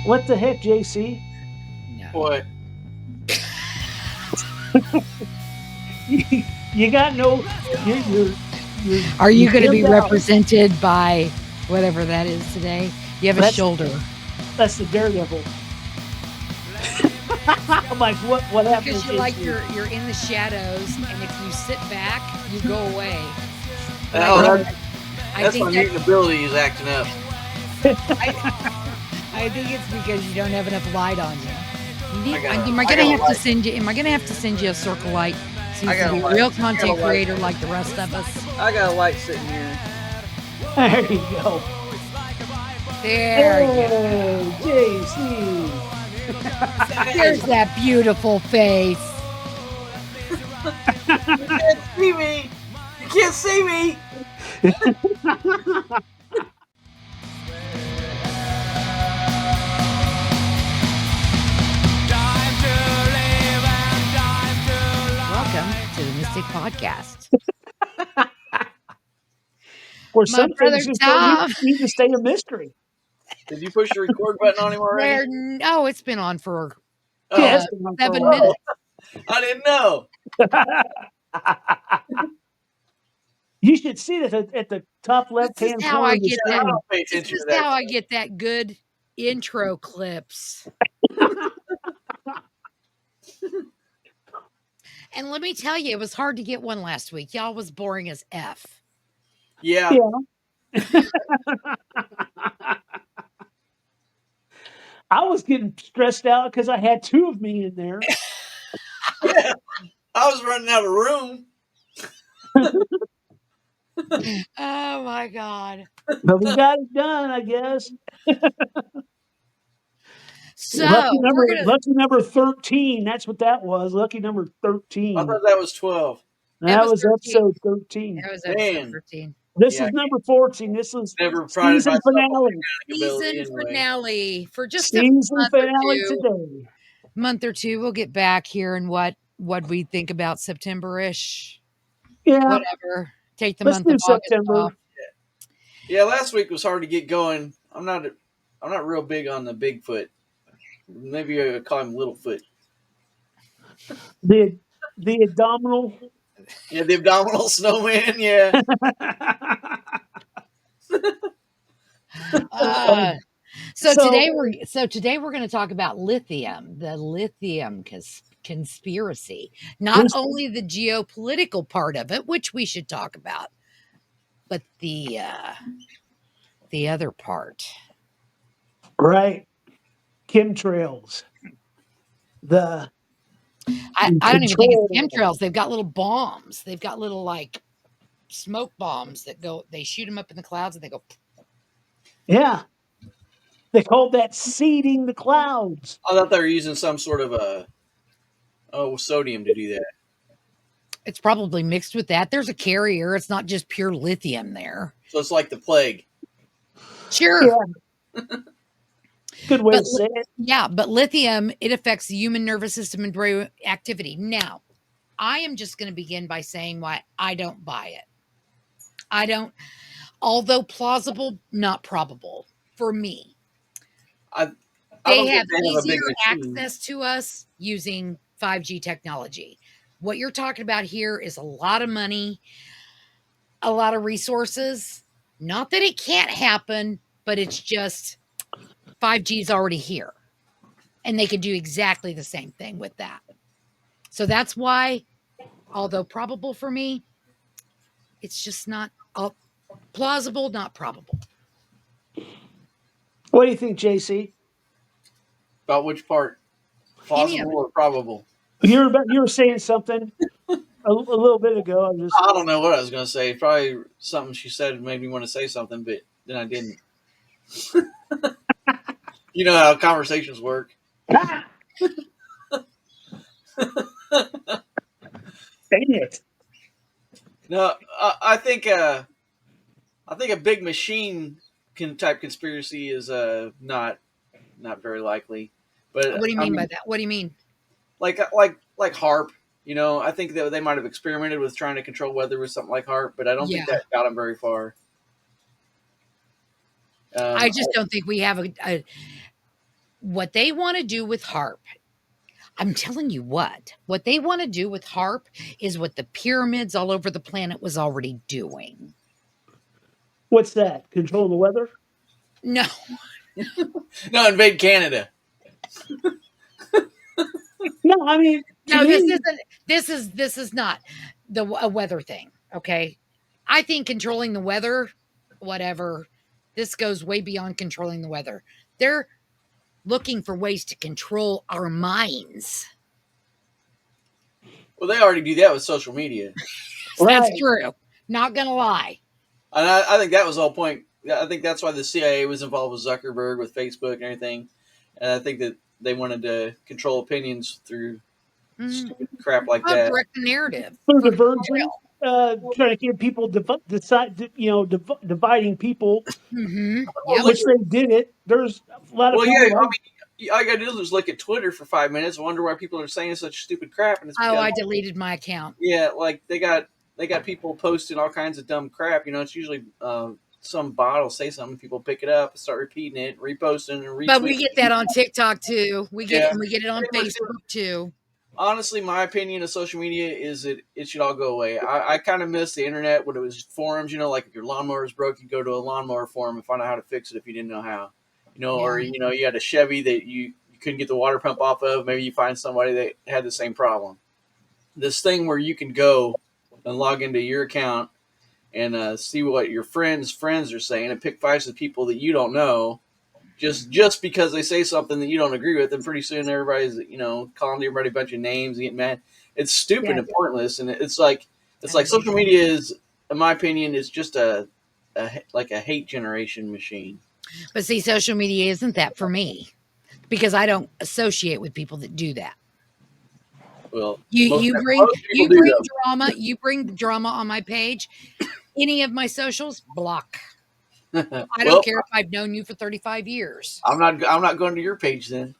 What the heck, JC? No. What? You got no. You're Are you going to be dimmed out. represented by whatever that is today? You have a That's- shoulder. That's the Daredevil. I'm like, what happened? Because to you're like JC? you're in the shadows, and if you sit back, you go away. Oh, I that's my think mutant ability is acting up. I think it's because you don't have enough light on you. I got am I a gonna have to light. send you? Am I gonna have to send you a circle light so you I got can be a a real light. I got content a light. creator like the rest of us? I got a light sitting here. There you go. There you go. Oh, JC. There's that beautiful face. You can't see me. You can't see me. Welcome to the Mystic Podcast. For My some brother things, just Tom. need to stay a mystery. Did you push the record button on him already? No, it's been on for Oh, Yeah, it's been on for a 7 while. minutes. I didn't know. You should see that at the top left-hand This is how corner I of the get I screen. don't pay This attention is to that. how I get that good intro clips. And let me tell you, it was hard to get one last week. Y'all was boring as F. Yeah. I was getting stressed out because I had two of me in there. Yeah. I was running out of room. Oh my God. But we got it done, I guess. So lucky number 13. That's what that was. Lucky number 13. I thought that was 12. That was was 13. episode 13. That was episode Man. 13. This Yeah. is number 14. This is Never prided season myself on finale. my ability Season anyway. finale for just Season a month or finale two. today. Month or two. We'll get back here and what we think about September-ish. Yeah. Whatever. Take the Let's month do of August September. off. Yeah, last week was hard to get going. I'm not real big on the Bigfoot. Maybe I call him Littlefoot. The abdominal. Yeah, the abdominal snowman. Yeah. So today we're going to talk about lithium, the lithium conspiracy. Not only the geopolitical part of it, which we should talk about, but the other part. Right. Chemtrails. I don't even think it's chemtrails. They've got little bombs. They've got little like smoke bombs that go. They shoot them up in the clouds and they go. Yeah. They called that seeding the clouds. I thought they were using some sort of sodium to do that. It's probably mixed with that. There's a carrier. It's not just pure lithium there. So it's like the plague. Sure. Yeah. Good way to say it. Yeah, but lithium, it affects the human nervous system and brain activity. Now, I am just going to begin by saying why I don't buy it. Although plausible, not probable for me. They have easier access to us using 5G technology. What you're talking about here is a lot of money, a lot of resources. Not that it can't happen, but it's just 5G is already here. And they could do exactly the same thing with that. So that's why, although probable for me, it's just not plausible, not probable. What do you think, JC? About which part? Plausible or probable? You were saying something a little bit ago. I don't know what I was going to say. Probably something she said made me want to say something, but then I didn't. You know how conversations work. Dang it. No, I think a big machine type conspiracy is not very likely. But what do you mean by that? What do you mean? Like HARP. You know, I think that they might have experimented with trying to control weather with something like HARP, but I don't think that got them very far. I just don't think we have what they want to do with HARP, I'm telling you what they want to do with HARP is what the pyramids all over the planet was already doing. What's that? Control the weather? No, No, invade Canada. No, I mean, to no, this me, isn't. This is not a weather thing. Okay, I think controlling the weather, whatever. This goes way beyond controlling the weather. They're looking for ways to control our minds. Well, they already do that with social media. That's right. true. Not gonna lie. And I think that was the whole point. I think that's why the CIA was involved with Zuckerberg, with Facebook and everything. And I think that they wanted to control opinions through stupid crap like I'll that. direct the narrative. Through For diversion, real. trying to get people dividing people, Mm-hmm. Well, Yep. look, which they did it. There's a lot of well, people yeah, I like, mean, all you gotta do is look at Twitter for 5 minutes and wonder why people are saying such stupid crap. And it's Oh, because, I deleted my account. yeah, like they got people posting all kinds of dumb crap. You know, it's usually some bot will say something, people pick it up, start repeating it, reposting, and But we retweeting. get that on TikTok too. We get Yeah. it on Pretty much Facebook too. Honestly, my opinion of social media is that it should all go away. I kind of miss the internet when it was forums. You know, like if your lawnmower is broke, you go to a lawnmower forum and find out how to fix it if you didn't know how. You know, or Yeah. you know, you had a Chevy that you couldn't get the water pump off of. Maybe you find somebody that had the same problem. This thing where you can go and log into your account and see what your friends' friends are saying and pick fights with people that you don't know. Just because they say something that you don't agree with, and pretty soon everybody's calling everybody a bunch of names and getting mad. It's stupid Yeah. and pointless, and it's like That is. social media is, in my opinion, is just a hate generation machine. But see, social media isn't that for me because I don't associate with people that do that. Well, You bring most people do though. drama. You bring drama on my page. Any of my socials, block. I Well, don't care if I've known you for 35 years. I'm not going to your page then.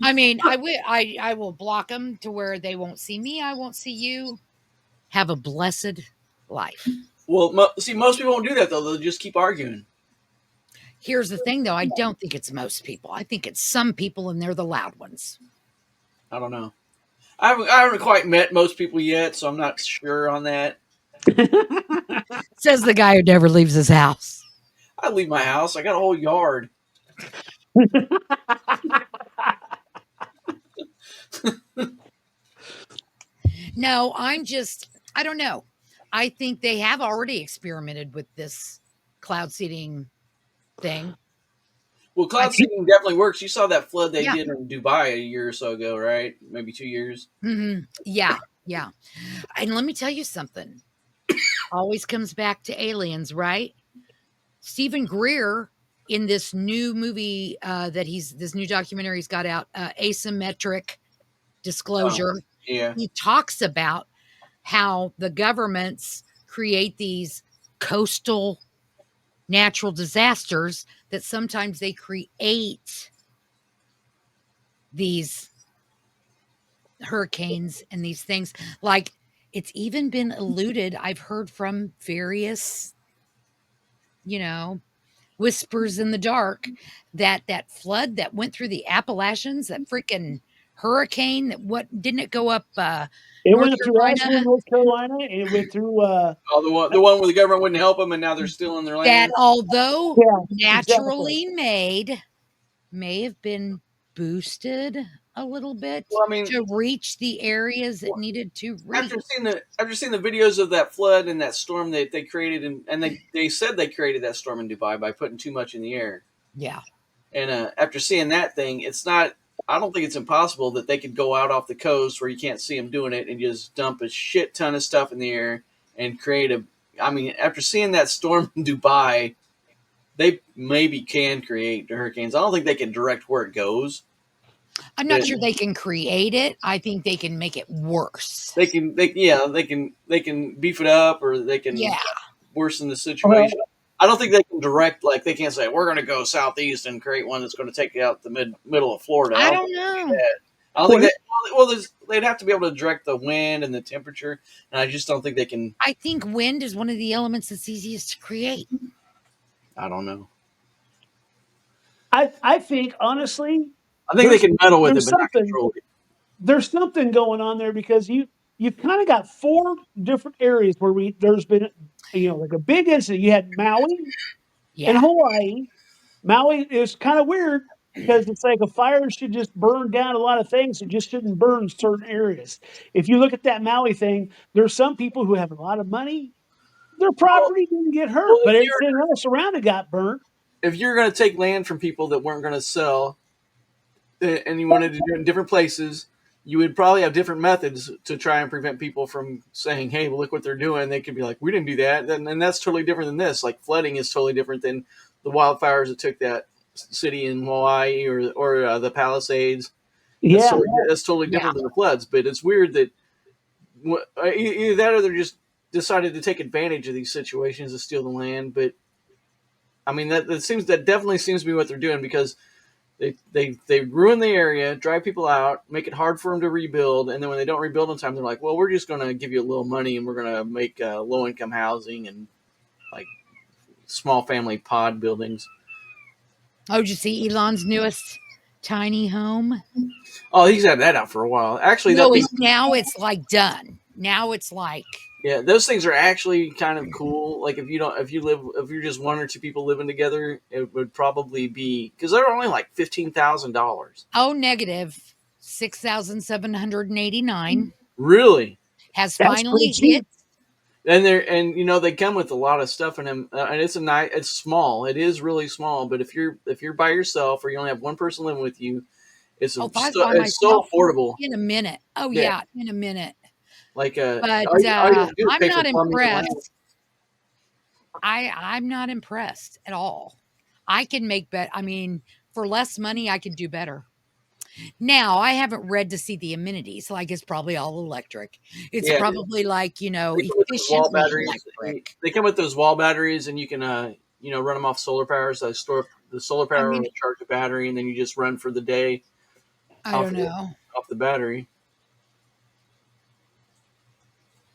I mean, I will block them to where they won't see me. I won't see you. Have a blessed life. Well, see, most people won't do that though. They'll just keep arguing. Here's the thing, though. I don't think it's most people. I think it's some people, and they're the loud ones. I don't know. I haven't quite met most people yet, so I'm not sure on that. Says the guy who never leaves his house. I leave my house. I got a whole yard. No, I don't know. I think they have already experimented with this cloud seeding thing. Well, cloud seeding definitely works. You saw that flood they Yeah. did in Dubai a year or so ago, right? Maybe 2 years. Mm-hmm. Yeah. And let me tell you something. Always comes back to aliens, right? Stephen Greer in this new movie this new documentary he's got out, Asymmetric Disclosure. Yeah. He talks about how the governments create these coastal natural disasters that sometimes they create these hurricanes and these things. Like it's even been alluded, I've heard from various, whispers in the dark that flood that went through the Appalachians, that freaking hurricane, didn't it go up it North went through Asheville, Carolina? North Carolina, and it went through. Oh, the one where the government wouldn't help them, and now they're still in their That land. although Yeah, naturally made, may have been boosted a little bit Well, I mean, to reach the areas it needed to reach. after seeing the videos of that flood and that storm that they created, and they said they created that storm in Dubai by putting too much in the air. Yeah. And after seeing that thing, it's not. I don't think it's impossible that they could go out off the coast where you can't see them doing it and just dump a shit ton of stuff in the air and create a. I mean, after seeing that storm in Dubai, they maybe can create the hurricanes. I don't think they can direct where it goes. I'm not sure they can create it. I think they can make it worse. They can beef it up, or they can worsen the situation. I don't think they can direct, like they can't say we're going to go southeast and create one that's going to take you out the middle of Florida. I don't know. I don't think that. Well, they'd have to be able to direct the wind and the temperature, and I just don't think they can. I think wind is one of the elements that's easiest to create. I don't know. I think honestly, I think they can meddle with it, there's but not something control it. there's something going on there because you've kind of got 4 different areas where there's been like a big incident. You had Maui and Yeah. Hawaii. Maui is kind of weird because it's like a fire should just burn down a lot of things. It just shouldn't burn certain areas. If you look at that Maui thing, there's some people who have a lot of money. Their Well, property didn't get well, hurt, but everything else around it got burnt. if you're going to take land from people that weren't going to sell, and you wanted to do it in different places, you would probably have different methods to try and prevent people from saying, "Hey, well, look what they're doing." They could be like, "We didn't do that," and that's totally different than this. Like flooding is totally different than the wildfires that took that city in Hawaii or the Palisades. That's Yeah, totally Yeah. different than the floods. But it's weird that either that or they're just decided to take advantage of these situations to steal the land. But I mean, that definitely seems to be what they're doing because they ruin the area, drive people out, make it hard for them to rebuild, and then when they don't rebuild in time, they're like, "Well, we're just going to give you a little money, and we're going to make low income housing and like small family pod buildings." Oh, did you see Elon's newest tiny home? Oh, he's had that out for a while. Actually, No, that thing, now it's like done. Now it's like, yeah, those things are actually kind of cool. Like if you're just one or two people living together, it would probably be because they're only like $15,000. oh, negative 6,789 Really? has that's pretty finally cheap. hit. And they come with a lot of stuff in them, and it's small. It is really small, but if you're by yourself or you only have one person living with you, Oh, if I was by it's so myself affordable. in a minute. Oh, Yeah, yeah, in a minute. like But all you have to do is I'm pay for not plumbing and land. impressed. I'm not impressed at all. I can make bet. I mean, for less money, I could do better. Now, I haven't read to see the amenities. Like it's probably all electric. It's Yeah, probably like, they come with those wall efficiently batteries. electric. They come with those wall batteries, and you can run them off solar power. So store the solar I power mean, will charge the battery, and then you just run for the day I off don't know. off the battery.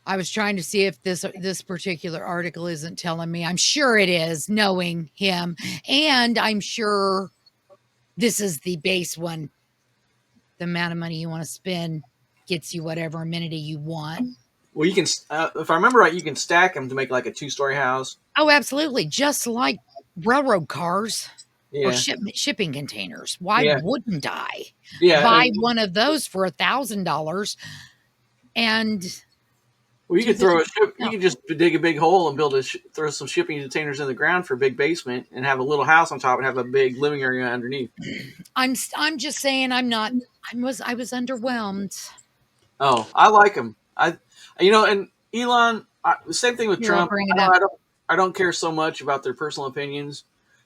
I was trying to see if this particular article isn't telling me. I'm sure it is, knowing him, and I'm sure this is the base one. The amount of money you want to spend gets you whatever amenity you want. Well, you can, if I remember right, you can stack them to make like a 2-story house. Oh, absolutely. Just like railroad cars or Yeah, shipping containers. Why yeah, wouldn't I yeah. buy one of those for $1,000 and Well, you do could this? you No, could just dig a big hole and throw some shipping containers in the ground for a big basement and have a little house on top and have a big living area underneath. I'm just saying I'm not. I was underwhelmed. Oh, I like them. And Elon, the same thing with Here, I'll Trump. bring it up. I don't care so much about their personal opinions,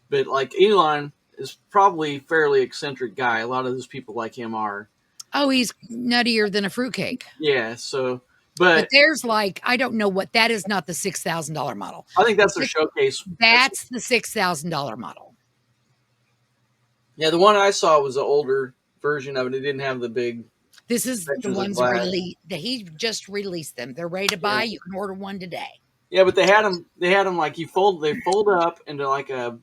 but like Elon is probably a fairly eccentric guy. A lot of those people like him are. Oh, he's nuttier than a fruitcake. Yeah. So, But but there's like, I don't know what that is. Not the $6,000 model. I think that's their showcase. That's the $6,000 model. Yeah, the one I saw was an older version of it. It didn't have the big This is the sections of ones glass. that he just released them. They're ready to buy. Yeah. You can order one today. Yeah, but they had them. They had them like they fold up into like a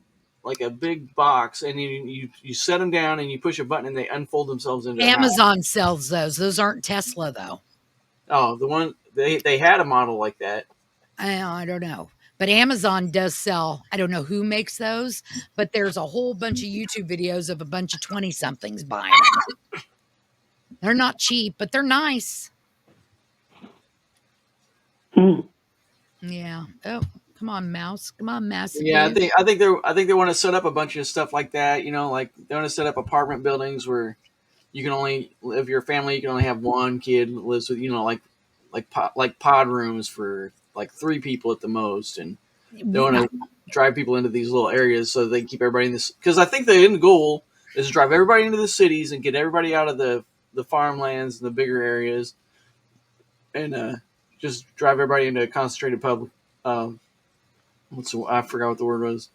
big box, and you set them down, and you push a button, and they unfold themselves into a house. Amazon sells those. Those aren't Tesla though. Oh, the one they had a model like that. I don't know. But Amazon does sell. I don't know who makes those, but there's a whole bunch of YouTube videos of a bunch of 20 somethings buying them. They're not cheap, but they're nice. Hmm. Yeah. Oh, come on, mouse. Come on, mouse. Yeah, I think they want to set up a bunch of stuff like that. Like they want to set up apartment buildings where you can only, if you're a family, you can only have one kid that lives with, like pod rooms for like 3 people at the most, and they want to drive people into these little areas so they can keep everybody in this. Because I think the end goal is to drive everybody into the cities and get everybody out of the farmlands and the bigger areas, and just drive everybody into a concentrated public. I forgot what the word was.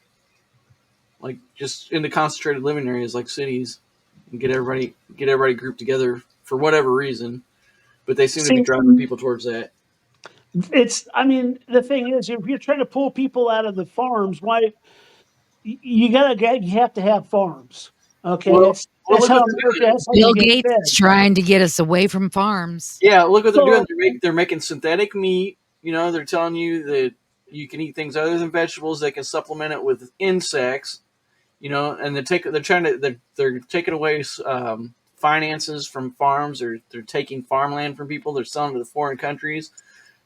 Like just into concentrated living areas like cities, and get everybody grouped together for whatever reason. But they seem to be See, driving people towards that. I mean, the thing is, if you're trying to pull people out of the farms, why you have to have farms. Okay, Well, that's look what how they're America. doing. That's how you Bill get Gates is fed. trying to get us away from farms. Yeah, look what they're doing. So They're making synthetic meat. You know, they're telling you that you can eat things other than vegetables. They can supplement it with insects. You know, and they're taking away finances from farms. They're taking farmland from people. They're selling to the foreign countries.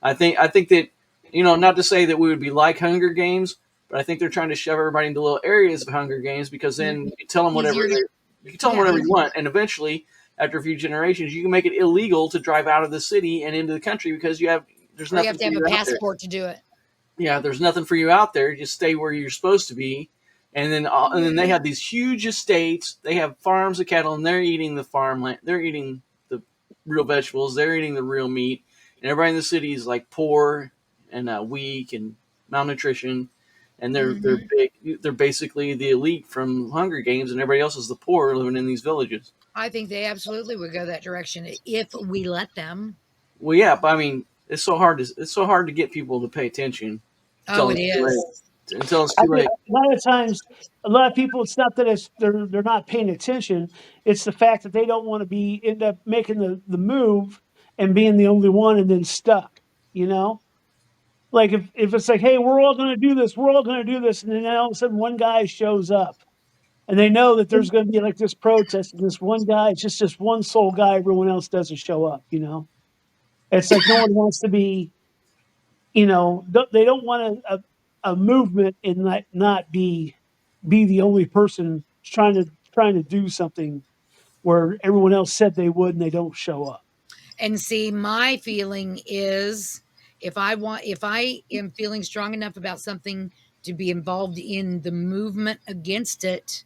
I think that, not to say that we would be like Hunger Games, but I think they're trying to shove everybody into little areas of Hunger Games, because then you can tell them Easier to, you can tell them yeah, whatever you want, and eventually, after a few generations, you can make it illegal to drive out of the city and into the country, because there's or you have nothing to for have a you out there. passport to do it. Yeah, there's nothing for you out there. Just stay where you're supposed to be. And then they have these huge estates. They have farms of cattle, and they're eating the farmland. They're eating the real vegetables. They're eating the real meat. And everybody in the city is like poor and weak and malnutrition. And they're Hmm. big. They're basically the elite from Hunger Games, and everybody else is the poor living in these villages. I think they absolutely would go that direction if we let them. Well, yeah, but I mean, it's so hard to get people to pay attention Oh, until it it's too late. is. Until it's I too think late. a lot of times, a lot of people, it's not that they're not paying attention. It's the fact that they don't want to be end up making the move and being the only one and then stuck. You know, like if it's like, hey, we're all going to do this, we're all going to do this, and then all of a sudden one guy shows up, and they know that there's going to be like this protest, and this one guy, it's just this one sole guy, everyone else doesn't show up. You know, it's like no one wants to be. They don't want a movement and not be the only person trying to do something where everyone else said they would and they don't show up. And see, my feeling is if I am feeling strong enough about something to be involved in the movement against it,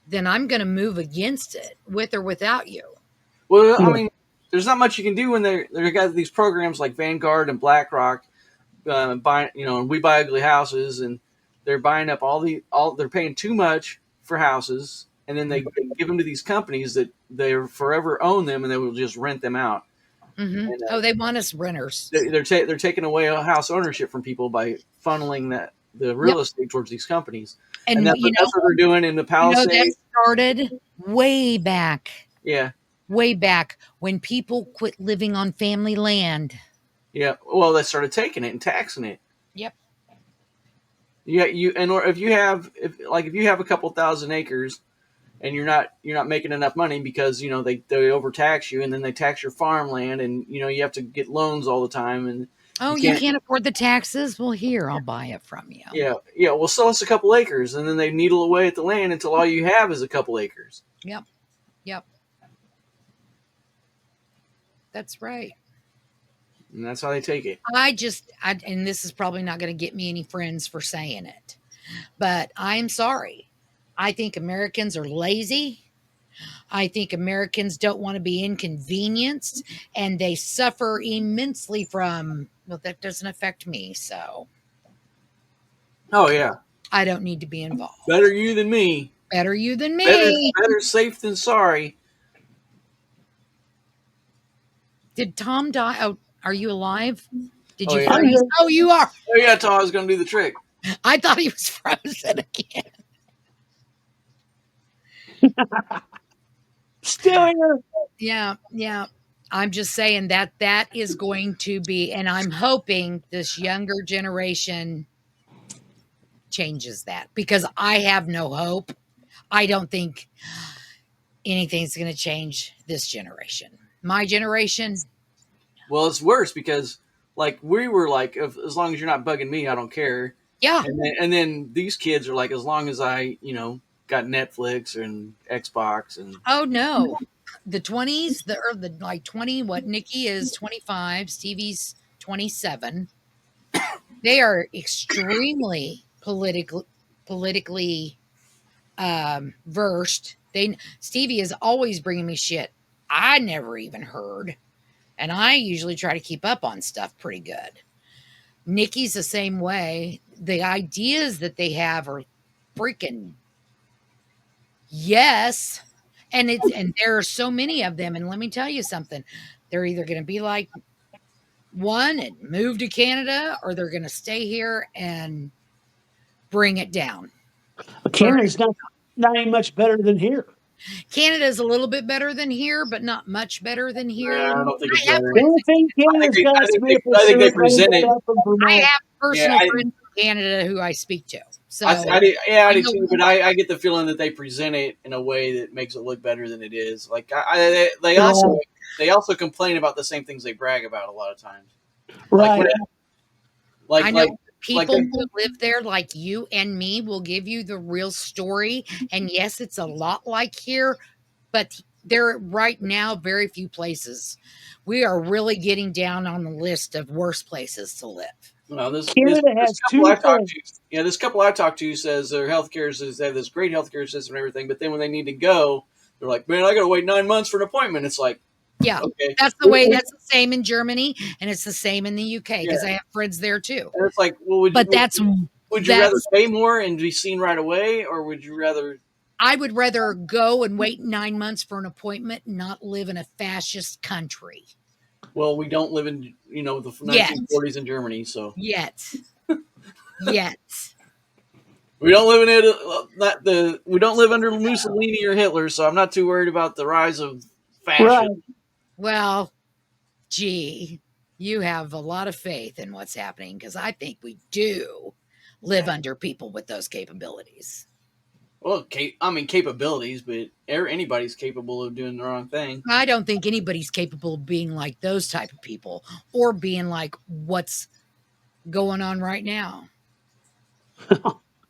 then I'm going to move against it with or without you. Well, I Yeah. mean, there's not much you can do when they got these programs like Vanguard and BlackRock, buying, and We Buy Ugly Houses, and they're buying up they're paying too much for houses, and then they give them to these companies that they forever own them, and they will just rent them out. Hmm. And Oh, they want us renters. they're taking away house ownership from people by funneling the Yep. real estate towards these companies, and And that's what they're doing in the that Palisades. started Yeah, way back when people quit living on family land. yeah. Well, they started taking it and taxing it. Yep. Yeah, or if you have a couple thousand acres, and you're not making enough money because they overtax you, and then they tax your farmland, and you have to get loans all the time, and Oh, you you can't. can't afford the taxes? Well, here, I'll buy it from you. Yeah, well, sell us a couple acres, and then they needle away at the land until all you have is a couple acres, Yep. Yep. That's right. and that's how they take it. And this is probably not going to get me any friends for saying it, but I'm sorry. I think Americans are lazy. I think Americans don't want to be inconvenienced, and they suffer immensely from, well, that doesn't affect me. So Oh yeah, I don't need to be better involved. you than me. Better you than Better me. better safe than sorry. Did Tom die? Oh, are you alive? Did Oh you yeah, I'm freeze? here. Oh, you are. oh yeah. Tom was gonna do the trick. I thought he was frozen again. Still here. Yeah, yeah. I'm just saying that is going to be, and I'm hoping this younger generation changes that because I have no hope. I don't think anything's going to change this generation. My generation, Well, it's worse because like we were like, as long as you're not bugging me, I don't care. yeah. And then these kids are like, as long as I got Netflix and Xbox and Oh no, the 20s, the like 20. What Nikki is 25, Stevie's 27. They are extremely politically versed. Stevie is always bringing me shit I never even heard, and I usually try to keep up on stuff pretty good. Nikki's the same way. The ideas that they have are freaking yes, and there are so many of them. And let me tell you something: they're either going to be like one and move to Canada, or they're going to stay here and bring it down. Canada's not any much better than here. Canada's a little bit better than here, but not much better than here. I don't think it's I have better. The friends only thing Canada's got is maple I think they syrup made present it. up from I Vermont. have Yeah, personal friends in Canada who I speak to. So I do I know too. But I get the feeling that they present it in a way that makes it look better than it is. Like they also complain about the same things they brag about a lot of times. Like Right. I know like people who live there, like you and me, will give you the real story. And yes, it's a lot like here, but there are right now very few places. We are really getting down on the list of worst places to live. well, Canada has couple I two talked things. to, this couple I talked to says their healthcare is they have this great healthcare system and everything, but then when they need to go, they're like, man, I got to wait 9 months for an appointment. It's like, Yeah, okay, that's the way. That's the same in Germany, and it's the same in the UK because yeah. I have friends there too. And it's like, well, But would you rather pay more and be seen right away, or would you rather? I would rather go and wait 9 months for an appointment and not live in a fascist country. Well, we don't live in the 1940s in Germany, so Yet. we don't live in it. We don't live under Mussolini or Hitler, so I'm not too worried about the rise of fascism. Right. Well, gee, you have a lot of faith in what's happening because I think we do live under people with those capabilities. Well, I mean capabilities, but anybody's capable of doing the wrong thing. I don't think anybody's capable of being like those type of people or being like what's going on right now.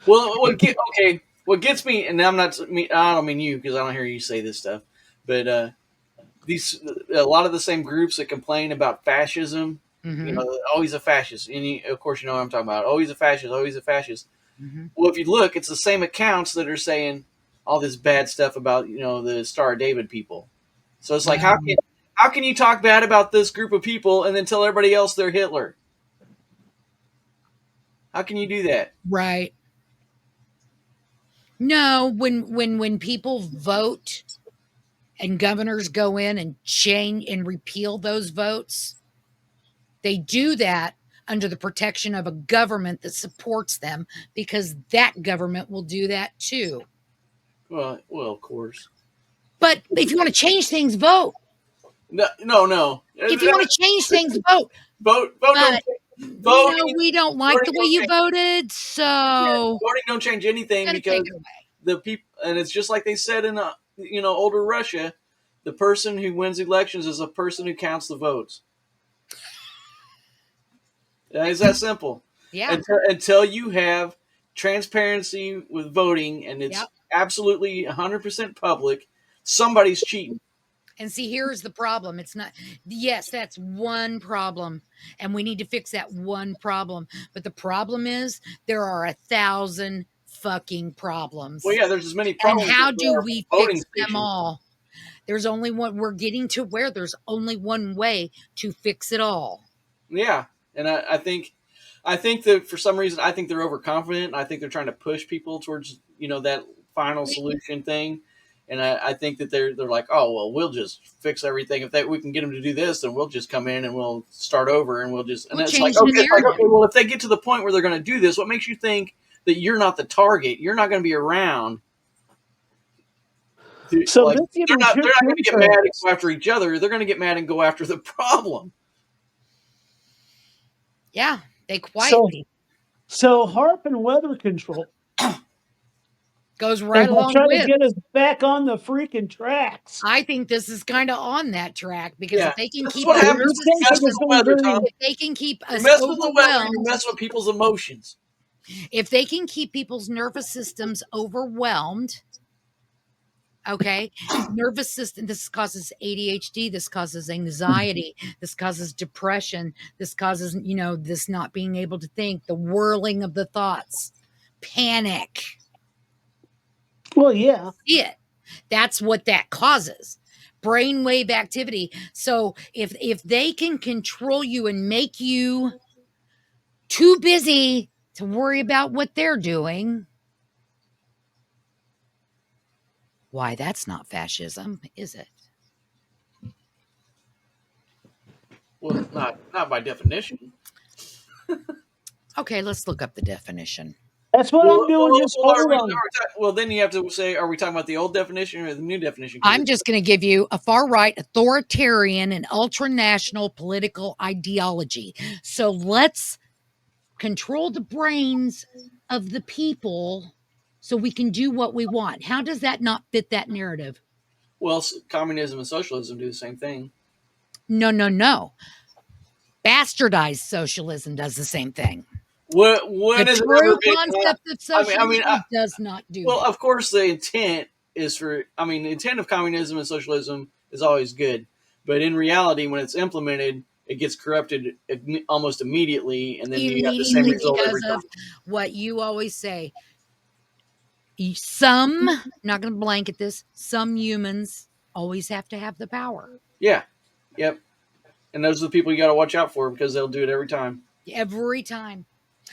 Well, what gets me, and I don't mean you because I don't hear you say this stuff, but a lot of the same groups that complain about fascism, always a fascist, and of course you know what I'm talking about. Always a fascist, always a fascist. Mm-hmm. Well, if you look, it's the same accounts that are saying all this bad stuff about the Star of David people. So it's like how can you talk bad about this group of people and then tell everybody else they're Hitler? How can you do that? Right. No, when people vote and governors go in and change and repeal those votes, they do that under the protection of a government that supports them because that government will do that too. Well, of course. But if you want to change things, vote. No. If you want to change things, vote. Vote. Voting. We don't like the way you voted, so voting don't change anything because the people, and it's just like they said in older Russia, the person who wins elections is a person who counts the votes. It's that simple. Yeah. Until you have transparency with voting and it's absolutely 100% public, somebody's cheating. And see, here's the problem. It's not, yes, that's one problem. And we need to fix that one problem. But the problem is there are 1,000 fucking problems. Well, yeah, there's as many problems. And how do we fix them all? There's only one. We're getting to where there's only one way to fix it all. Yeah. And I think that for some reason, I think they're overconfident. I think they're trying to push people towards, that final solution thing. And I think that they're like, oh, well, we'll just fix everything. If we can get them to do this, then we'll just come in and we'll start over and we'll it's like, okay, well, if they get to the point where they're going to do this, what makes you think that you're not the target? You're not going to be around. So they're not going to get mad and go after each other. They're going to get mad and go after the problem. Yeah, they quietly. So HAARP and weather control goes right along trying with to get us back on the freaking tracks. I think this is kind of on that track because if they can keep what happens if they can keep us mess with the weather, you mess with people's emotions. If they can keep people's nervous systems overwhelmed, okay, nervous system, this causes ADHD, this causes anxiety, this causes depression, this causes, this not being able to think, the whirling of the thoughts, panic. Well, yeah. That's what that causes. Brainwave activity. So if they can control you and make you too busy to worry about what they're doing, why, that's not fascism, is it? Well, not by definition. Okay, let's look up the definition. That's what I'm doing. Just hold on. Well, then you have to say, are we talking about the old definition or the new definition? I'm just going to give you a far right, authoritarian, and ultranational political ideology. So let's control the brains of the people so we can do what we want. How does that not fit that narrative? Well, communism and socialism do the same thing. No. Bastardized socialism does the same thing. When the has true it ever been, concept of socialism does not do well, that. of course, the intent is for. I mean, the intent of communism and socialism is always good, but in reality, when it's implemented, it gets corrupted almost immediately, and then you have the same result every time. Because of what you always say. Some, I'm not going to blanket this, some humans always have to have the power. Yeah. Yep. And those are the people you got to watch out for because they'll do it every time. Every time.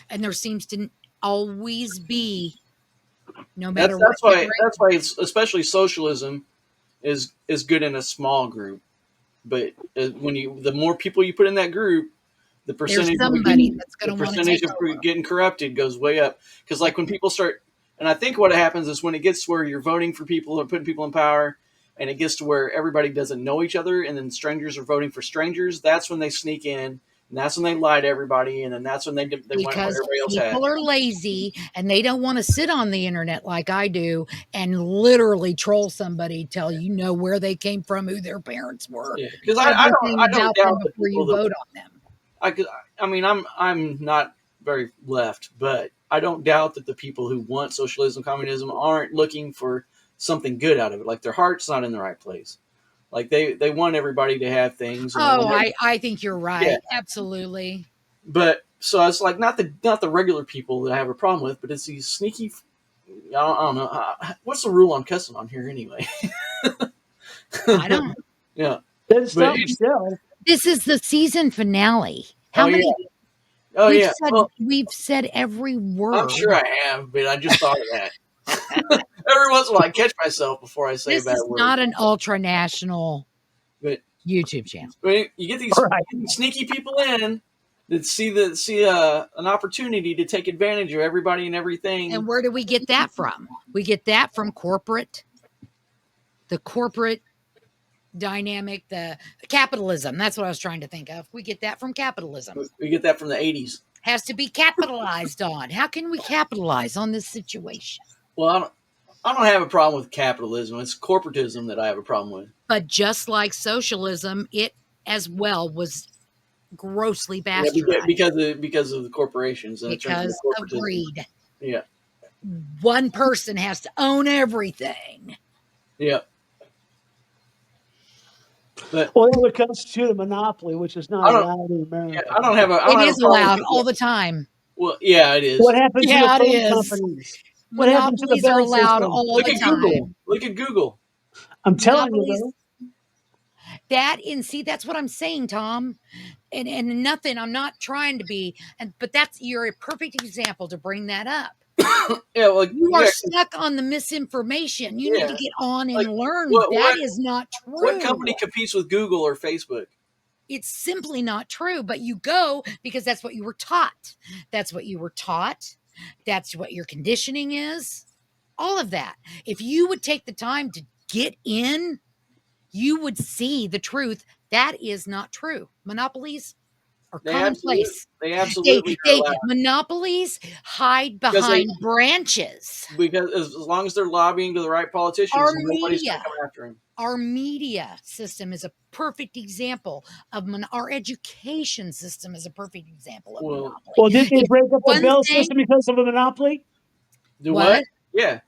And there seems to always be, no matter what. That's why it's, especially socialism is good in a small group. But when the more people you put in that group, the percentage of getting corrupted goes way up. Because like when people start, and I think what happens is when it gets to where you're voting for people and putting people in power, and it gets to where everybody doesn't know each other, and then strangers are voting for strangers, that's when they sneak in, and that's when they lie to everybody, and then that's when they want what everybody else has. People are lazy, and they don't want to sit on the internet like I do and literally troll somebody, tell you know where they came from, who their parents were. Yeah, because I don't doubt before you vote on them. I mean, I'm not very left, but I don't doubt that the people who want socialism, communism aren't looking for something good out of it. Like their heart's not in the right place. Like they want everybody to have things. I think you're right. Yeah. Absolutely. But so it's like not the regular people that I have a problem with, but it's these sneaky. I don't know. What's the rule on cussing on here anyway? I don't. Yeah. This is the season finale. How many? Yeah. We've said every word. I'm sure I have, but I just thought of that. Every once in a while, I catch myself before I say a bad word. This is not an ultranational YouTube channel. You get these sneaky people in that see an opportunity to take advantage of everybody and everything. And where do we get that from? We get that from the corporate dynamic, the capitalism. That's what I was trying to think of. We get that from capitalism. We get that from the 80s. Has to be capitalized on. How can we capitalize on this situation? Well, I don't have a problem with capitalism. It's corporatism that I have a problem with. But just like socialism, it as well was grossly bastardized. Yeah, because of the corporations. And because of greed. Yeah. One person has to own everything. Yeah. Well, it would constitute a monopoly, which is not allowed in America. Yeah, I don't have a. It is allowed all the time. Well, yeah, it is. What happens to the phone companies? What happens to the monopolies are allowed all the time. Look at Google. I'm telling you, though. That's what I'm saying, Tom. And nothing. I'm not trying to be. But you're a perfect example to bring that up. Yeah, well, you are stuck on the misinformation. You need to get on and learn that is not true. What company competes with Google or Facebook? It's simply not true. But you go because that's what you were taught. That's what you were taught. That's what your conditioning is. All of that. If you would take the time to get in, you would see the truth. That is not true. Monopolies are commonplace. They absolutely monopolies hide behind branches. Because as long as they're lobbying to the right politicians, nobody's going to come after them. Our media system is a perfect example of our education system is a perfect example of monopoly. Well, did they break up the bell system because of a monopoly? Do what? Yeah.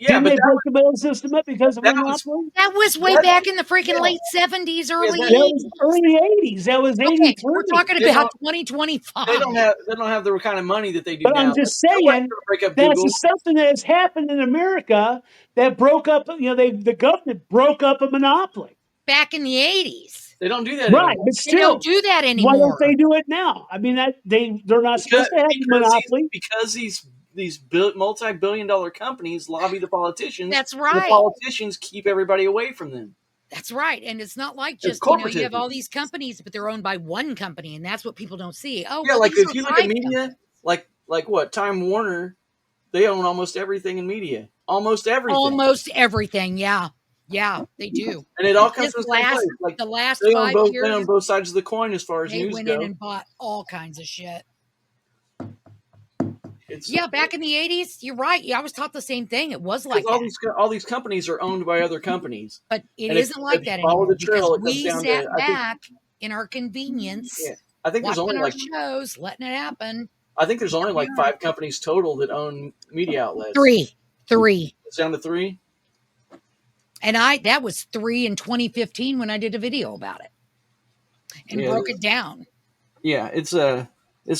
Yeah, but they broke the bell system up because of a monopoly? That was way back in the freaking late 70s, early 80s. That was early 80s. That was 83. We're talking about 2025. They don't have the kind of money that they do now. But I'm just saying that's something that has happened in America that broke up, the government broke up a monopoly. Back in the 80s. They don't do that anymore. But still, they don't do that anymore. Why don't they do it now? I mean, they're not supposed to have a monopoly. Because these multi-billion-dollar companies lobby the politicians. That's right. The politicians keep everybody away from them. That's right. And it's not like just, you have all these companies, but they're owned by one company, and that's what people don't see. Oh, yeah, like if you look at media, like what, Time Warner They own almost everything in media. Almost everything. Almost everything. Yeah. Yeah, they do. And it all comes This from the same place. Like the last they own 5 both. They years, own both sides of the coin as far as they news went in go. and bought all kinds of shit. It's Yeah, back in the 80s, you're right. Yeah, I was taught the same thing. It was because like that. all these companies are owned by other companies. But it And isn't like if you that follow anymore the because trail, it comes we down to sat back in our convenience, yeah. I think there's watching only our like shows, letting it happen. I think there's Here only we like are. 5 companies total that own media outlets. Three. It's down to 3. And that was 3 in 2015 when I did a video about it and Yeah, broke it down. yeah. It's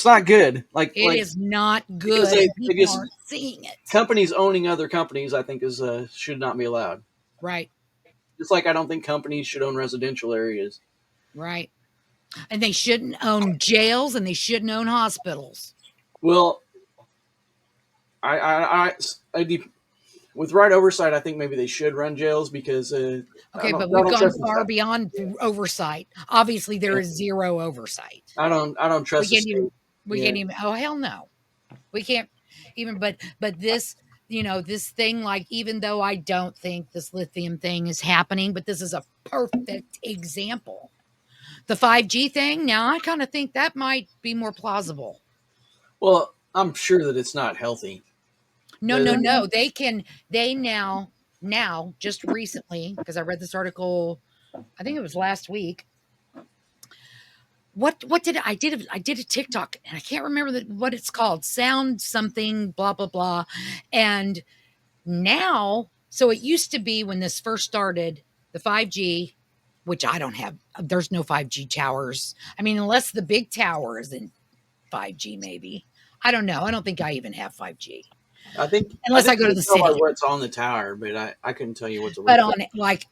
not good. It is not because good, and they people just aren't seeing it. companies owning other companies. I think is should not be allowed. Right, Just like I don't think companies should own residential areas. right. And they shouldn't own jails and they shouldn't own hospitals. Well, I deep, with right oversight, I think maybe they should run jails because Okay, but I we've don't gone trust the far state. beyond oversight. Obviously, there Yeah. is zero oversight. I don't We trust the can't state. even. We Yeah. can't even. Oh hell no. We can't even. But this. This thing. Like, even though I don't think this lithium thing is happening, but this is a perfect example. The 5G thing. Now I kind of think that might be more plausible. Well, I'm sure that it's not healthy. No, no, no. They can. They now just recently because I read this article. I think it was last week. What did I did? I did a TikTok and I can't remember what it's called. Sound something blah blah blah. And now, so it used to be when this first started, the 5G, which I don't have. There's no 5G towers. I mean, unless the big tower is in 5G, maybe. I don't know. I don't think I even have 5G I unless I think go you to can the tell by city. what's on the tower, but I couldn't tell you what the But roof. on like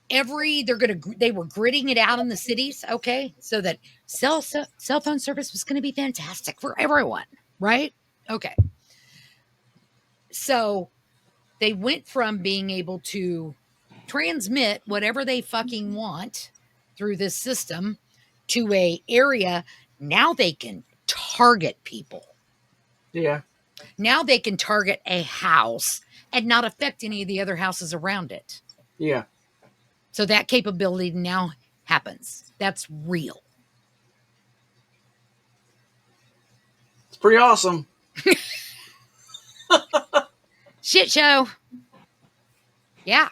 they were gridding it out in the cities, okay, so that cell phone service was going to be fantastic for everyone, right? Okay, so they went from being able to transmit whatever they fucking want through this system to a area. Now they can target people. Yeah. Now they can target a house and not affect any of the other houses around it. Yeah. So that capability now happens. That's real. It's pretty awesome. Shit show. Yeah.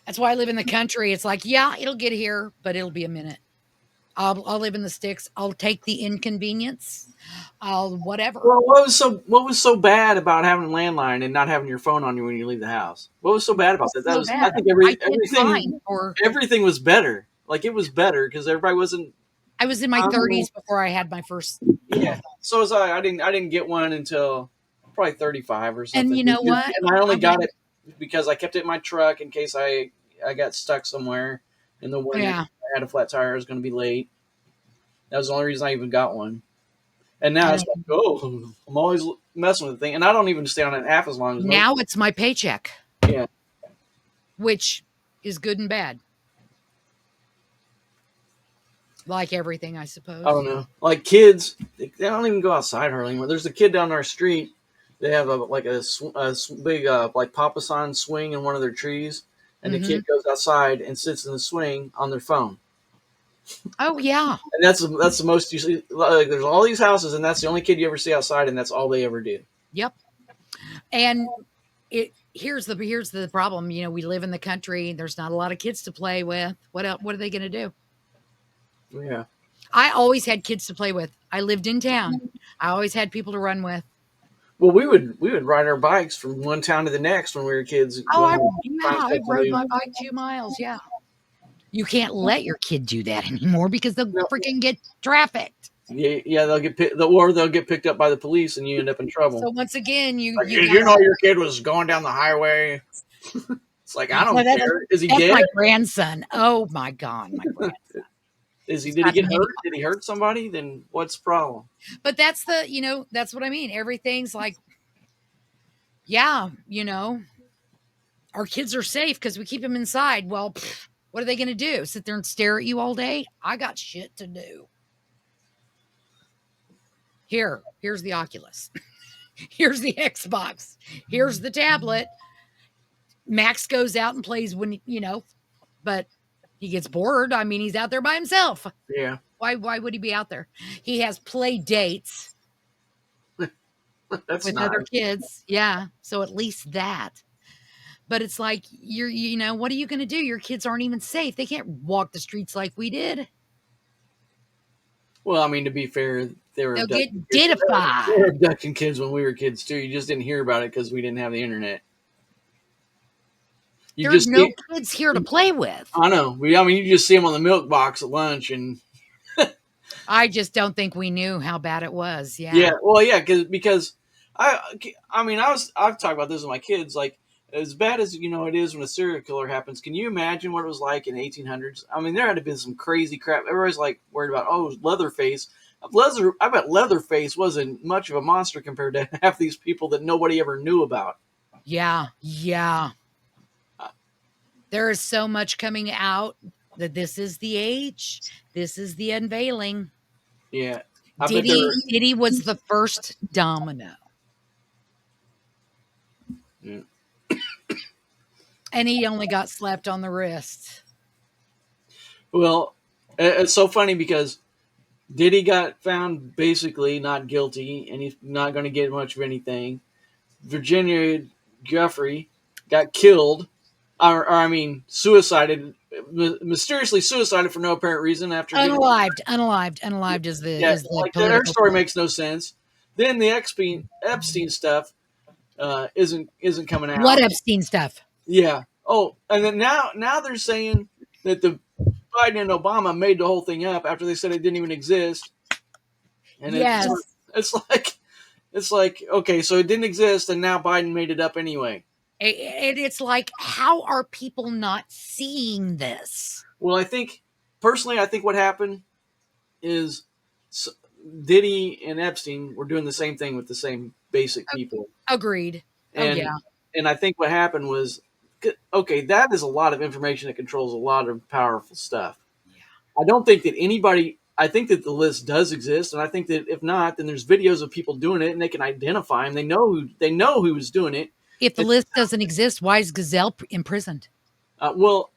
That's why I live in the country. It's like, yeah, it'll get here, but it'll be a minute. I'll live in the sticks. I'll take the inconvenience. I'll whatever. Well, what was so bad about having a landline and not having your phone on you when you leave the house? What was so bad about that? That So was I bad. think I did fine everything was better. Like it was better because everybody wasn't. I was in my 30s before I had my first. Yeah. So was I. I didn't get one until probably 35 or something. And you know what? And I only got it because I kept it in my truck in case I got stuck somewhere in the winter. Yeah. I had a flat tire. I was going to be late. That was the only reason I even got one. And now it's like, oh, I'm always messing with the thing, and I don't even stay on it half as long as now it's my paycheck. Yeah. Which is good and bad. Like everything, I suppose. I don't know. Like kids, they don't even go outside hardly anymore. There's a kid down our street. They have a big like papasan swing in one of their trees, and the kid goes outside and sits in the swing on their phone. Oh yeah, and that's the most you see. Like, there's all these houses, and that's the only kid you ever see outside, and that's all they ever do. Yep. And here's the problem. You know, we live in the country. There's not a lot of kids to play with. What else? What are they going to do? Yeah. I always had kids to play with. I lived in town. I always had people to run with. Well, we would ride our bikes from one town to the next when we were kids. Oh, I rode my bike 2 miles. Yeah. You can't let your kid do that anymore because they'll freaking get trafficked. Yeah, they'll get picked up by the police, and you end up in trouble. So once again, you know your kid was going down the highway. It's like I don't care. Is he dead? My grandson. Oh my God, my grandson. Did he get hurt? Did he hurt somebody? Then what's the problem? But that's that's what I mean. Everything's like, yeah, our kids are safe because we keep them inside. Well, what are they going to do? Sit there and stare at you all day? I got shit to do. Here's the Oculus. Here's the Xbox. Here's the tablet. Max goes out and plays when, but he gets bored. I mean, he's out there by himself. Yeah. Why would he be out there? He has play dates That's with nice. other kids. Yeah. So at least that. But it's like what are you going to do? Your kids aren't even safe. They can't walk the streets like we did. Well, I mean, to be fair, They'll get didified. They were abducting kids when we were kids too. You just didn't hear about it because we didn't have the internet. There's no kids here to play with. I know. You just see them on the milk box at lunch, and I just don't think we knew how bad it was. Yeah. yeah. Well, yeah, because I've talked about this with my kids. Like, as bad as it is when a serial killer happens, can you imagine what it was like in the 1800s? I mean, there had to be some crazy crap. Everybody's like worried about Leatherface. I bet Leatherface wasn't much of a monster compared to half these people that nobody ever knew about. Yeah. There is so much coming out that this is the age. This is the unveiling. Yeah. Diddy was the first domino. Yeah. And he only got slapped on the wrist. Well, it's so funny because Diddy got found basically not guilty, and he's not going to get much of anything. Virginia Giuffre got killed, suicided, mysteriously suicided for no apparent reason after Unalived is the her story makes no sense. Then the Epstein stuff isn't coming out. What Epstein stuff? Yeah. Oh, and then now they're saying that the Biden and Obama made the whole thing up after they said it didn't even exist. And yes. It's like, okay, so it didn't exist, and now Biden made it up anyway. It's like, how are people not seeing this? Well, personally, I think what happened is Diddy and Epstein were doing the same thing with the same basic people. Agreed. And I think what happened was, okay, that is a lot of information that controls a lot of powerful stuff. Yeah. I don't think that I think that the list does exist, and I think that if not, then there's videos of people doing it, and they can identify them. They know who was doing it. If the list doesn't exist, why is Gazelle imprisoned? Well,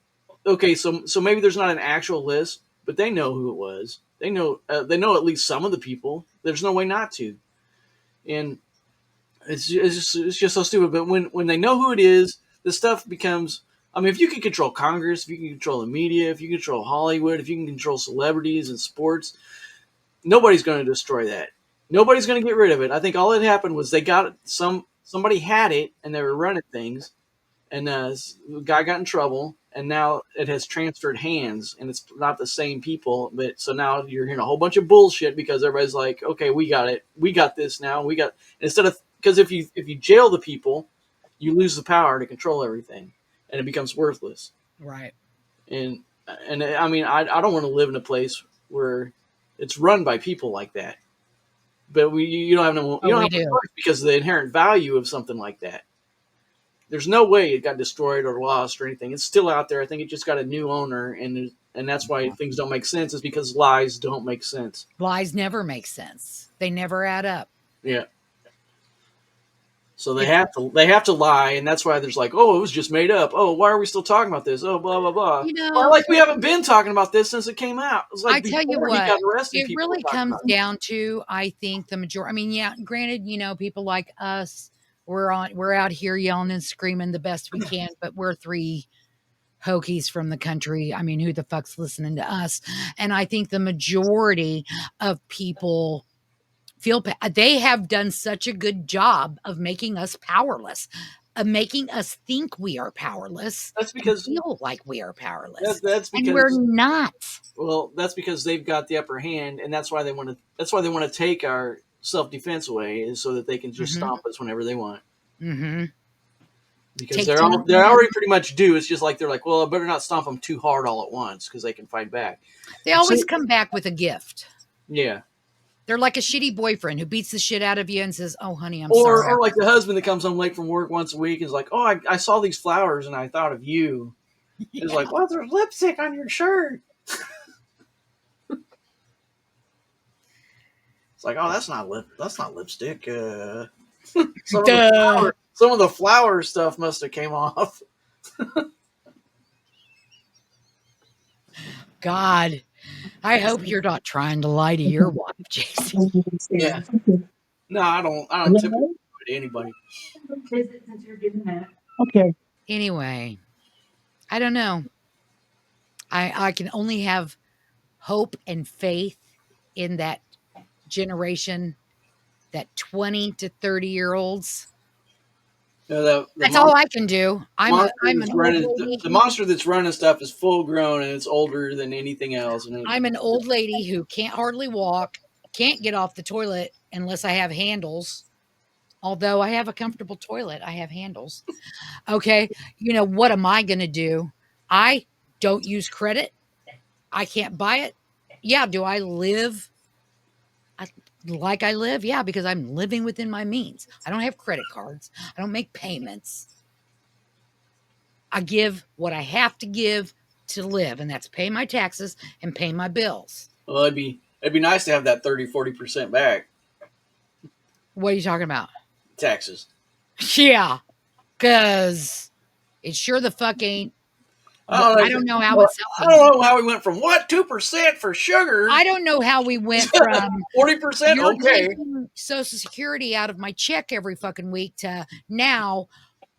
okay, so maybe there's not an actual list, but they know who it was. They know at least some of the people. There's no way not to, and it's just so stupid. But when they know who it is, the stuff becomes. I mean, if you can control Congress, if you can control the media, if you can control Hollywood, if you can control celebrities and sports, nobody's going to destroy that. Nobody's going to get rid of it. I think all that happened was somebody had it and they were running things, and the guy got in trouble, and now it has transferred hands, and it's not the same people. But so now you're hearing a whole bunch of bullshit because everybody's like, okay, we got it, we got this now, because if you jail the people, you lose the power to control everything. And it becomes worthless. Right. And I mean, I don't want to live in a place where it's run by people like that. But you don't have no choice because of the inherent value of something like that. There's no way it got destroyed or lost or anything. It's still out there. I think it just got a new owner, and that's why things don't make sense. Is because lies don't make sense. Lies never make sense. They never add up. Yeah. So they have to lie, and that's why there's like, oh, it was just made up. Oh, why are we still talking about this? Oh, blah blah blah. Like we haven't been talking about this since it came out. It's like I tell you what, it really comes down to, I think, the majority. I mean, yeah, granted, people like us, we're out here yelling and screaming the best we can, but we're three hokies from the country. I mean, who the fuck's listening to us? And I think the majority of people they have done such a good job of making us powerless, of making us think we are powerless. That's because feel like we are powerless. That's because and we're not. Well, that's because they've got the upper hand, and that's why they want to take our self-defense away, is so that they can just stomp us whenever they want. Mm-hmm. Because they're already pretty much due. It's just like they're like, well, I better not stomp them too hard all at once because they can fight back. They always come back with a gift. Yeah. They're like a shitty boyfriend who beats the shit out of you and says, oh, honey, I'm sorry. Or like the husband that comes home late from work once a week and is like, oh, I saw these flowers and I thought of you. Yeah. It's like, well, there's lipstick on your shirt. It's like, oh, that's not lipstick. Duh. Some of the flower stuff must have came off. God, I hope you're not trying to lie to your wife, Jason. Yeah. No, I don't typically do it to anybody. Okay. Anyway, I don't know. I can only have hope and faith in that generation, that 20 to 30-year-olds. You know, That's all I can do. I'm an old lady. the monster that's running stuff is full grown and it's older than anything else. And I'm an old lady who can't hardly walk, can't get off the toilet unless I have handles. Although I have a comfortable toilet, I have handles. Okay. You know, what am I going to do? I don't use credit. I can't buy it. Yeah. Do I live like I live? Yeah, because I'm living within my means. I don't have credit cards. I don't make payments. I give what I have to give to live, and that's pay my taxes and pay my bills. well, it'd be nice to have that 30-40% back What are you talking about? taxes. Yeah, because it sure the fuck ain't. I don't know how it's I don't know how we went from 2% for sugar. I don't know how we went from 40%. you're Okay. taking Social Security out of my check every fucking week to now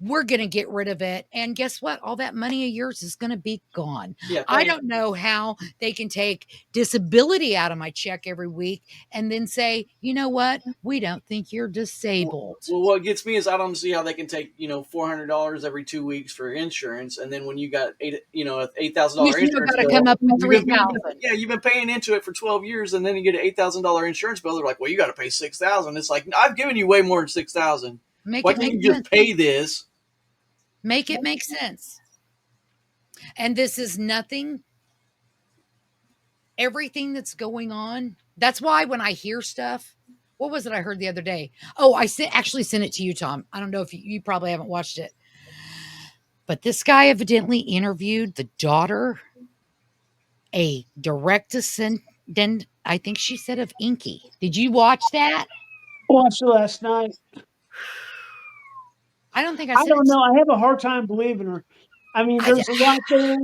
we're going to get rid of it. And guess what? All that money of yours is going to be gone. Yeah, I don't know how they can take disability out of my check every week and then say, you know what? We don't think you're disabled. Well, what gets me is I don't see how they can take $400 every 2 weeks for insurance, and then when you got $8,000 You still insurance got to bill, come up with you've been, $3,000. yeah, you've been paying into it for 12 years, and then you get an $8,000 insurance bill. They're like, well, you got to pay $6,000. It's like I've given you way more than $6,000. Make Why it can't make you sense. just pay this? Make it make sense. And this is nothing. Everything that's going on. That's why when I hear stuff, what was it I heard the other day? Oh, I actually sent it to you, Tom. I don't know if you probably haven't watched it. But this guy evidently interviewed the daughter, a direct descendant, I think she said, of Inky. Did you watch that? Watched it last night. I don't think I I said don't it. know. I have a hard time believing her. I mean, I, there's a lot there.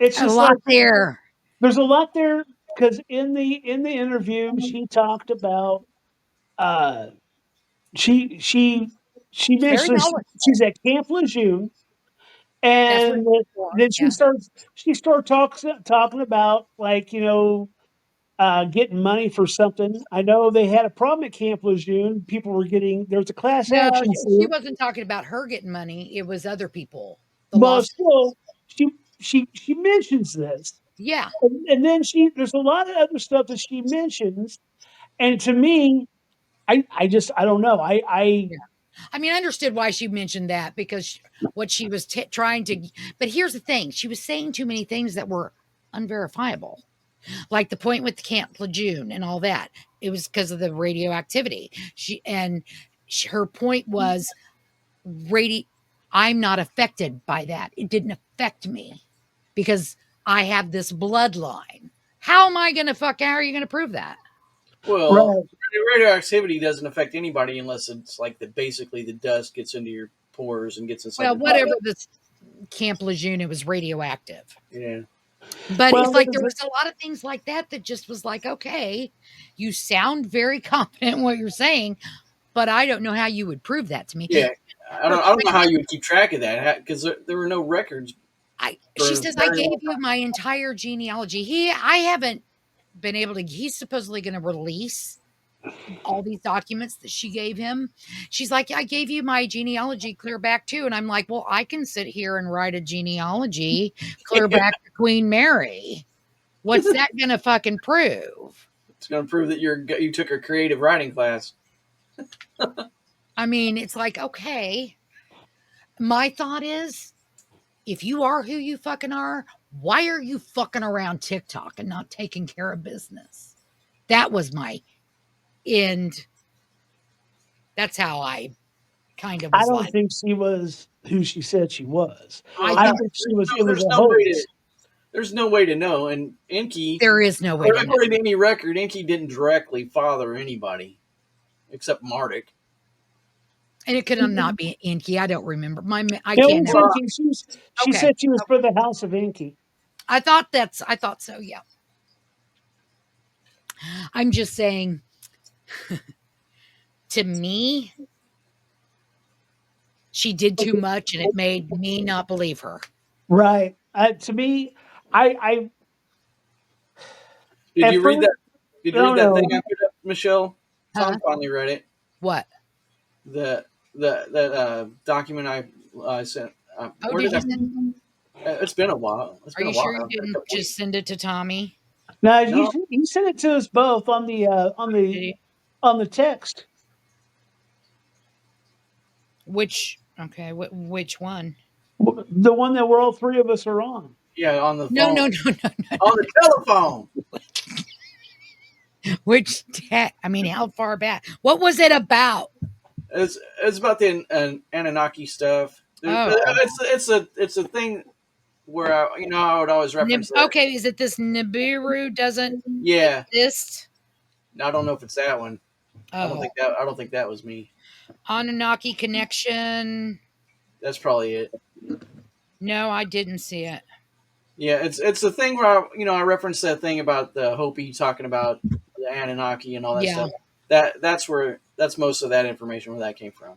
It's a just lot like there. there's a lot there because in the interview she talked about uh she Very mentioned knowledgeable. she's at Camp Lejeune, That's where and he was born. then Yeah. she started talking about, like, getting money for something. I know they had a problem at Camp Lejeune. People were getting there's a class No, action she suit. wasn't talking about her getting money. It was other people. The But lost. still, she mentions this, Yeah. and then there's a lot of other stuff that she mentions, and to me, I don't know. Yeah. I mean, I understood why she mentioned that because what she was trying to. But here's the thing: she was saying too many things that were unverifiable, like the point with Camp Lejeune and all that. It was because of the radioactivity. Her point was radio. I'm not affected by that. It didn't affect me because I have this bloodline. How am I going to How are you going to prove that? Well, Right. radioactivity doesn't affect anybody unless it's like basically the dust gets into your pores and gets inside Well, your body. whatever this Camp Lejeune, it was radioactive. Yeah. But Well, it's like there was a lot of things like that that just was like, okay, you sound very confident in what you're saying, but I don't know how you would prove that to me. Yeah. I don't know how you would keep track of that because there were no records. She says, I gave you my entire genealogy. I haven't been able to, he's supposedly going to release all these documents that she gave him. She's like, I gave you my genealogy clear back too. And I'm like, well, I can sit here and write a genealogy clear back to Queen Mary. What's that going to fucking prove? It's going to prove that you took a creative writing class. I mean, it's like, okay. My thought is, if you are who you fucking are, why are you fucking around TikTok and not taking care of business? That was my end. That's how I kind of I was don't like, think she was who she said she was. Well, I I think think she was. It was there's a no way hoax. to there's no way to know. And Enki, there is no way to know. according to any record, Enki didn't directly father anybody except Marduk. And it could not be Inky. I don't remember. I It can't was never. Well, Inky. She Okay. said she was for the House of Inky. I thought so, yeah. I'm just saying, to me, she did too much and it made me not believe her. Right. To me, I did at you read first, that? Did you no, read that thing no. I put up, Michelle? Huh? Tom finally read it. What? The that document I sent. Oh, Where did did you I? send? It's been a while. It's Are been a you while sure you now. A didn't couple just weeks. send it to Tommy? No, No. you sent it to us both Did you? on the text. Okay, which one? The one that we're all three of us are on. Yeah, on the No, phone, no, no, no, on the telephone. no. I mean, how far back? What was it about? It's about the Anunnaki stuff. Oh, It's a thing where I would always reference that. Okay, is it this Nibiru doesn't Yeah, exist? I don't know if it's that one. Oh, I don't think that was me. Anunnaki connection. That's probably it. No, I didn't see it. Yeah, it's the thing where I referenced that thing about the Hopi talking about the Anunnaki and all that Yeah. stuff. That's most of that information where that came from.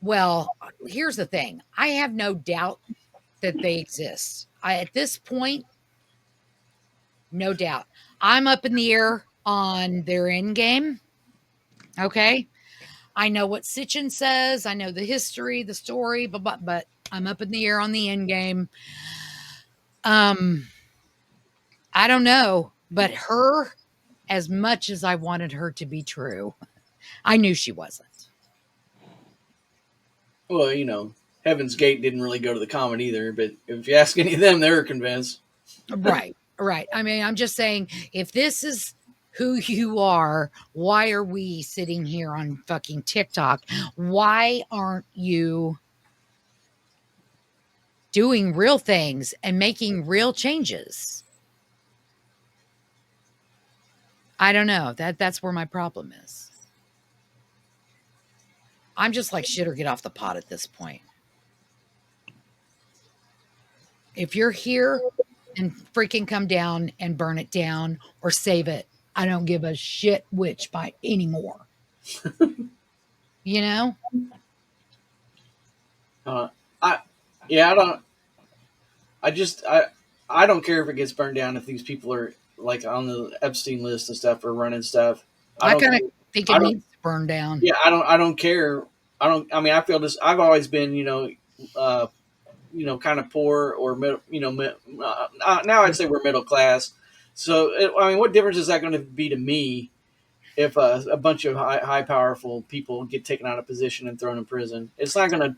Well, here's the thing. I have no doubt that they exist. At this point, no doubt. I'm up in the air on their end game. Okay. I know what Sitchin says. I know the history, the story, but I'm up in the air on the end game. Um, I don't know, but her, as much as I wanted her to be true, I knew she wasn't. Well, Heaven's Gate didn't really go to the comet either, but if you ask any of them, they were convinced. Right, right. I mean, I'm just saying, if this is who you are, why are we sitting here on fucking TikTok? Why aren't you doing real things and making real changes? I don't know. That's where my problem is. I'm just like, shit or get off the pot at this point. If you're here and freaking come down and burn it down or save it, I don't give a shit which by anymore. You know? Uh, I yeah, I don't. I just I don't care if it gets burned down if these people are like on the Epstein list and stuff or running stuff. I I don't. kind of think it I don't. needs to burn down. Yeah, I don't care. I don't. I mean, I feel this. I've always been, kind of poor or middle. Now I'd say we're middle class. So I mean, what difference is that going to be to me if a bunch of high powerful people get taken out of position and thrown in prison? It's not gonna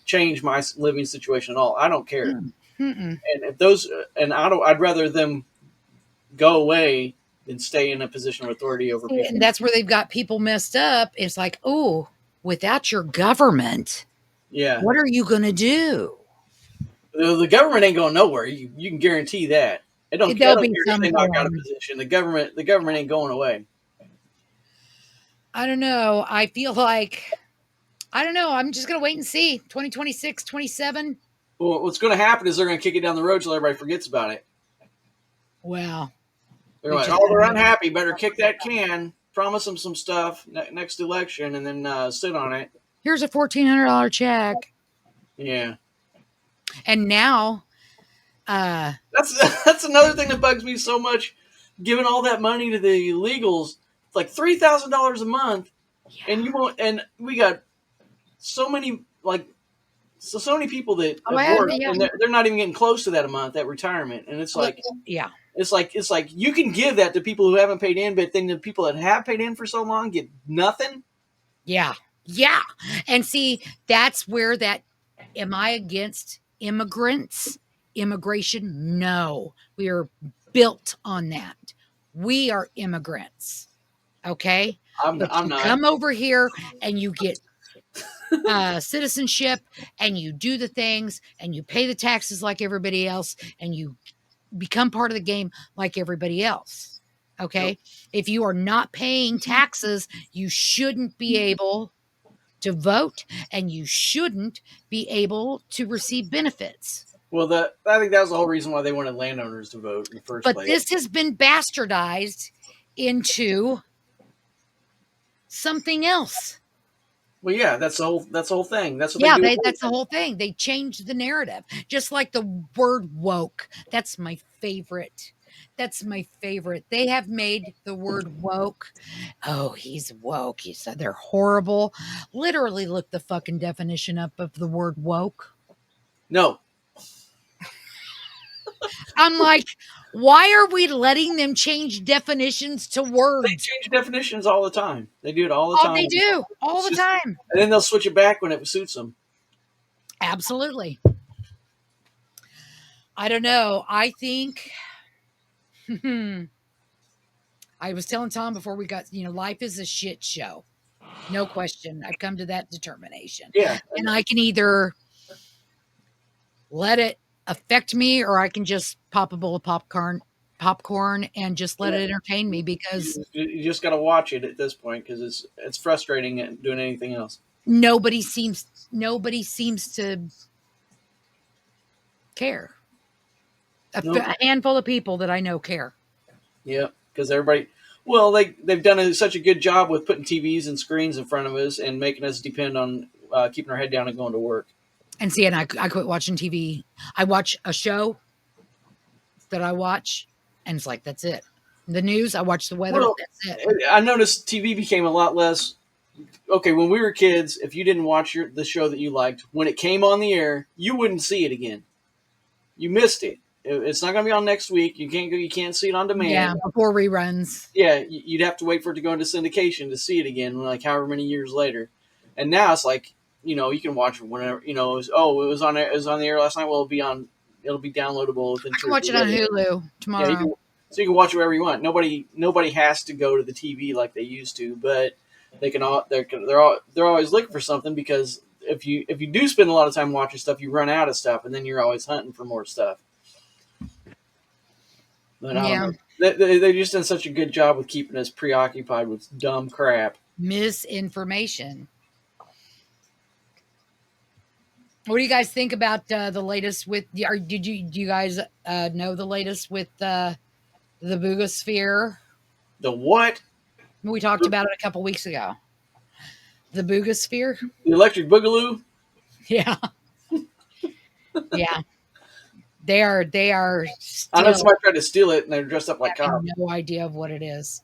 change my living situation at all. I don't care. Mm-mm. And if those and I don't, I'd rather them go away than stay in a position of authority over And people. that's where they've got people messed up. It's like, oh, without your government, Yeah, what are you going to do? the government ain't going nowhere. You can guarantee that. I There'll don't be care if some they knock out a form. position. The government ain't going away. I don't know. I feel like, I don't know. I'm just going to wait and see. 2026, 27. Well, what's going to happen is they're going to kick it down the road till everybody forgets about it. Well, They're we like, just oh, they're unhappy. Better kick that can. Promise them some stuff next election, and then sit on it. here's a $1,400 check. Yeah, And now, that's another thing that bugs me so much. Giving all that money to the illegals, it's like $3,000 a month, and you won't. And we got so many so many people that oh, have worked, yeah, and they're not even getting close to that a month at retirement. And it's like yeah, it's like you can give that to people who haven't paid in, but then the people that have paid in for so long get nothing. yeah, yeah. And see, that's where am I against immigrants? Immigration? No. We are built on that. We are immigrants. Okay. But I'm you not. come over here and you get citizenship and you do the things and you pay the taxes like everybody else and you become part of the game like everybody else. Okay. Nope. If you are not paying taxes, you shouldn't be able to vote, and you shouldn't be able to receive benefits. Well, I think that was the whole reason why they wanted landowners to vote in the first But place. this has been bastardized into something else. Well, yeah, that's the whole thing. That's what they do. That's the whole thing. They changed the narrative, just like the word woke. That's my favorite. That's my favorite. They have made the word woke. Oh, he's woke. He said they're horrible. Literally, look the fucking definition up of the word woke. No. I'm like, why are we letting them change definitions to words? They change definitions all the time. They do it all the time. They do all the time. And then they'll switch it back when it suits them. Absolutely. I don't know. I think I was telling Tom before we got, life is a shit show. No question. I've come to that determination. Yeah. And I can either let it affect me, or I can just pop a bowl of popcorn and just let it entertain me, because you just got to watch it at this point, because it's frustrating doing anything else. Nobody seems to care. A handful of people that I know care. Yeah, because everybody, well, they've done such a good job with putting TVs and screens in front of us and making us depend on keeping our head down and going to work. And see, and I quit watching TV. I watch a show that I watch, and it's like, that's it. The news, I watch the weather, that's it. I noticed TV became a lot less. Okay, when we were kids, if you didn't watch the show that you liked, when it came on the air, you wouldn't see it again. You missed it. It's not going to be on next week. You can't see it on demand. Yeah, before reruns. Yeah, you'd have to wait for it to go into syndication to see it again, like however many years later. And now it's like, you can watch it whenever. It was on the air last night. Well, it'll be downloadable within. I can watch it on Hulu tomorrow. Yeah, so you can watch it wherever you want. Nobody has to go to the TV like they used to, but they can all. They're always looking for something, because if you do spend a lot of time watching stuff, you run out of stuff, and then you're always hunting for more stuff. But yeah, they've just done such a good job with keeping us preoccupied with dumb crap. Misinformation. What do you guys think about the latest with? Do you guys know the latest with the Boogosphere? The what? We talked about it a couple weeks ago. The Boogosphere. The electric boogaloo. Yeah. Yeah. They are. I know somebody tried to steal it, and they're dressed up like cops. I have no idea of what it is.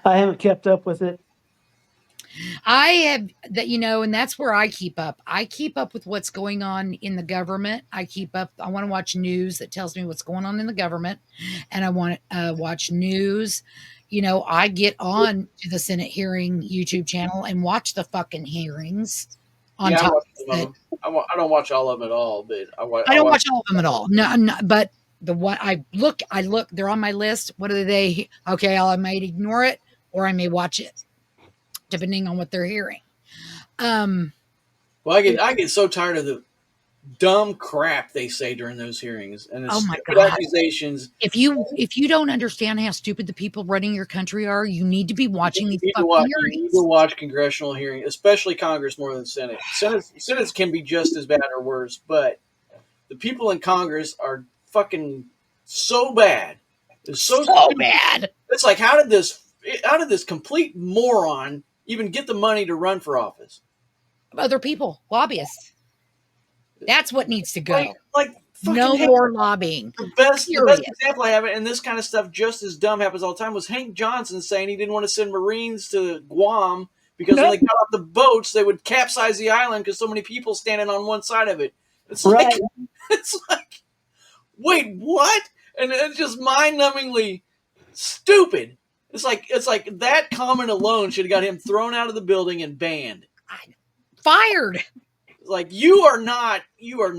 I haven't kept up with it. I have that, and that's where I keep up. I keep up with what's going on in the government. I want to watch news that tells me what's going on in the government, and I want to watch news. I get on to the Senate hearing YouTube channel and watch the fucking hearings. On top of it. I don't watch all of them at all, but I don't watch all of them at all. No, but I look, they're on my list. What are they? Okay, I might ignore it, or I may watch it, depending on what they're hearing. Well, I get so tired of the dumb crap they say during those hearings, and oh my God, accusations. If you don't understand how stupid the people running your country are, you need to be watching these fucking hearings. You need to watch congressional hearings, especially Congress, more than Senate. Senate can be just as bad or worse, but the people in Congress are fucking so bad. It's so bad. It's like, how did this complete moron even get the money to run for office? Other people, lobbyists. That's what needs to go. Like no more lobbying. The best example I have, and this kind of stuff just as dumb happens all the time, was Hank Johnson saying he didn't want to send Marines to Guam because when they got off the boats, they would capsize the island because so many people standing on one side of it. It's like, wait, what? And it's just mind-numbingly stupid. It's like that comment alone should have got him thrown out of the building and banned. Fired. Like, you are not. You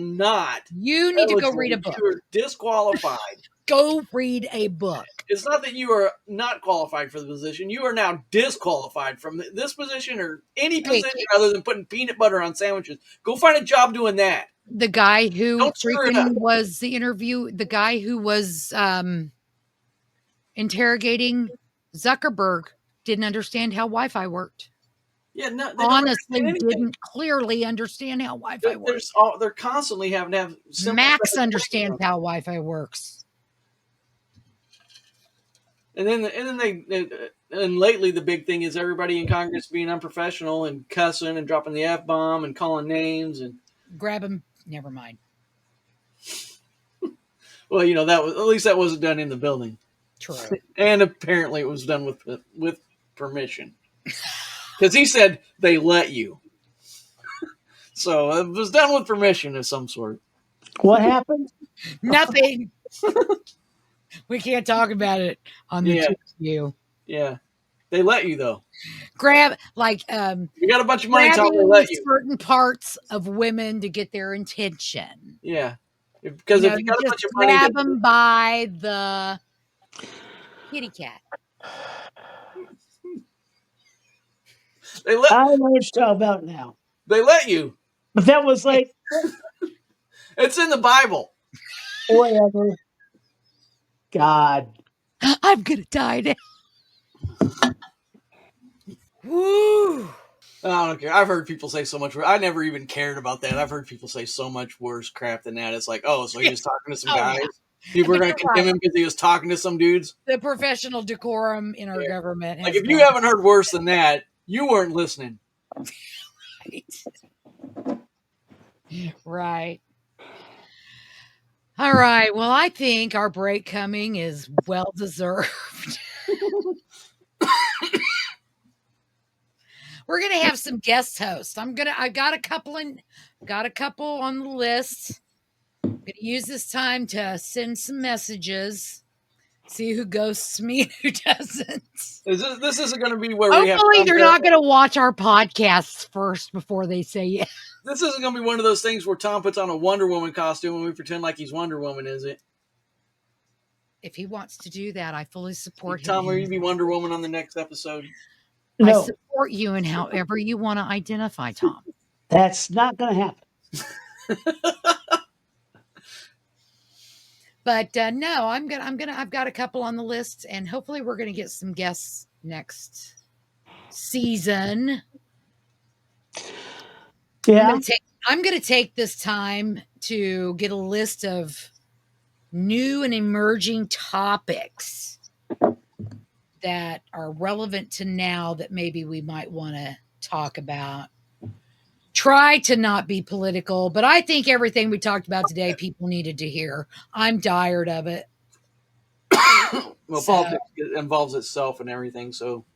need to go read a book. You are disqualified. Go read a book. It's not that you are not qualified for the position. You are now disqualified from this position or any position other than putting peanut butter on sandwiches. Go find a job doing that. The guy who was the guy who was interrogating Zuckerberg didn't understand how Wi-Fi worked. Yeah, no, they don't Honestly, understand anything. didn't clearly understand how Wi-Fi works. They're constantly having to have simple Max stuff. understands how Wi-Fi works. And then and lately the big thing is everybody in Congress being unprofessional and cussing and dropping the F-bomb and calling names and Grab him. Never mind. well, you know, that was at least that wasn't done in the building. True. And apparently it was done with permission. Because he said they let you. So it was done with permission of some sort. What happened? Nothing. We can't talk about it on the Yeah. two of you. Yeah. They let you though. Grab like You got a bunch of money, Tom, they grabbing let you. certain parts of women to get their attention. Yeah. Because if you got a bunch of money, grab them by the kitty cat. they let I don't know what you're talking about now. they let you. But that was like, It's in the Bible. whatever. God. I'm gonna die now. Woo! I don't care. I've heard people say so much. I never even cared about that. I've heard people say so much worse crap than that. It's like, oh, so he was talking to some guys. Yeah. People are But going to you're condemn him because he was talking to some dudes. The professional decorum in our government has Like, if you haven't heard worse than that, you weren't listening. Right. All right. Well, I think our break coming is well deserved. We're gonna have some guest hosts. I got a couple on the list. I'm gonna use this time to send some messages. See who ghosts me and who doesn't. This isn't going to be where we have. Hopefully, they're not going to watch our podcasts first before they say yes. This isn't going to be one of those things where Tom puts on a Wonder Woman costume and we pretend like he's Wonder Woman, is it? If he wants to do that, I fully support him. Tom, will you be Wonder Woman on the next episode? No, I support you in however you want to identify, Tom. that's not going to happen. But no, I've got a couple on the list, and hopefully we're gonna get some guests next season. Yeah. I'm gonna take this time to get a list of new and emerging topics that are relevant to now that maybe we might want to talk about. Try to not be political, but I think everything we talked about today, people needed to hear. I'm tired of it. Well, politics involves itself and everything, so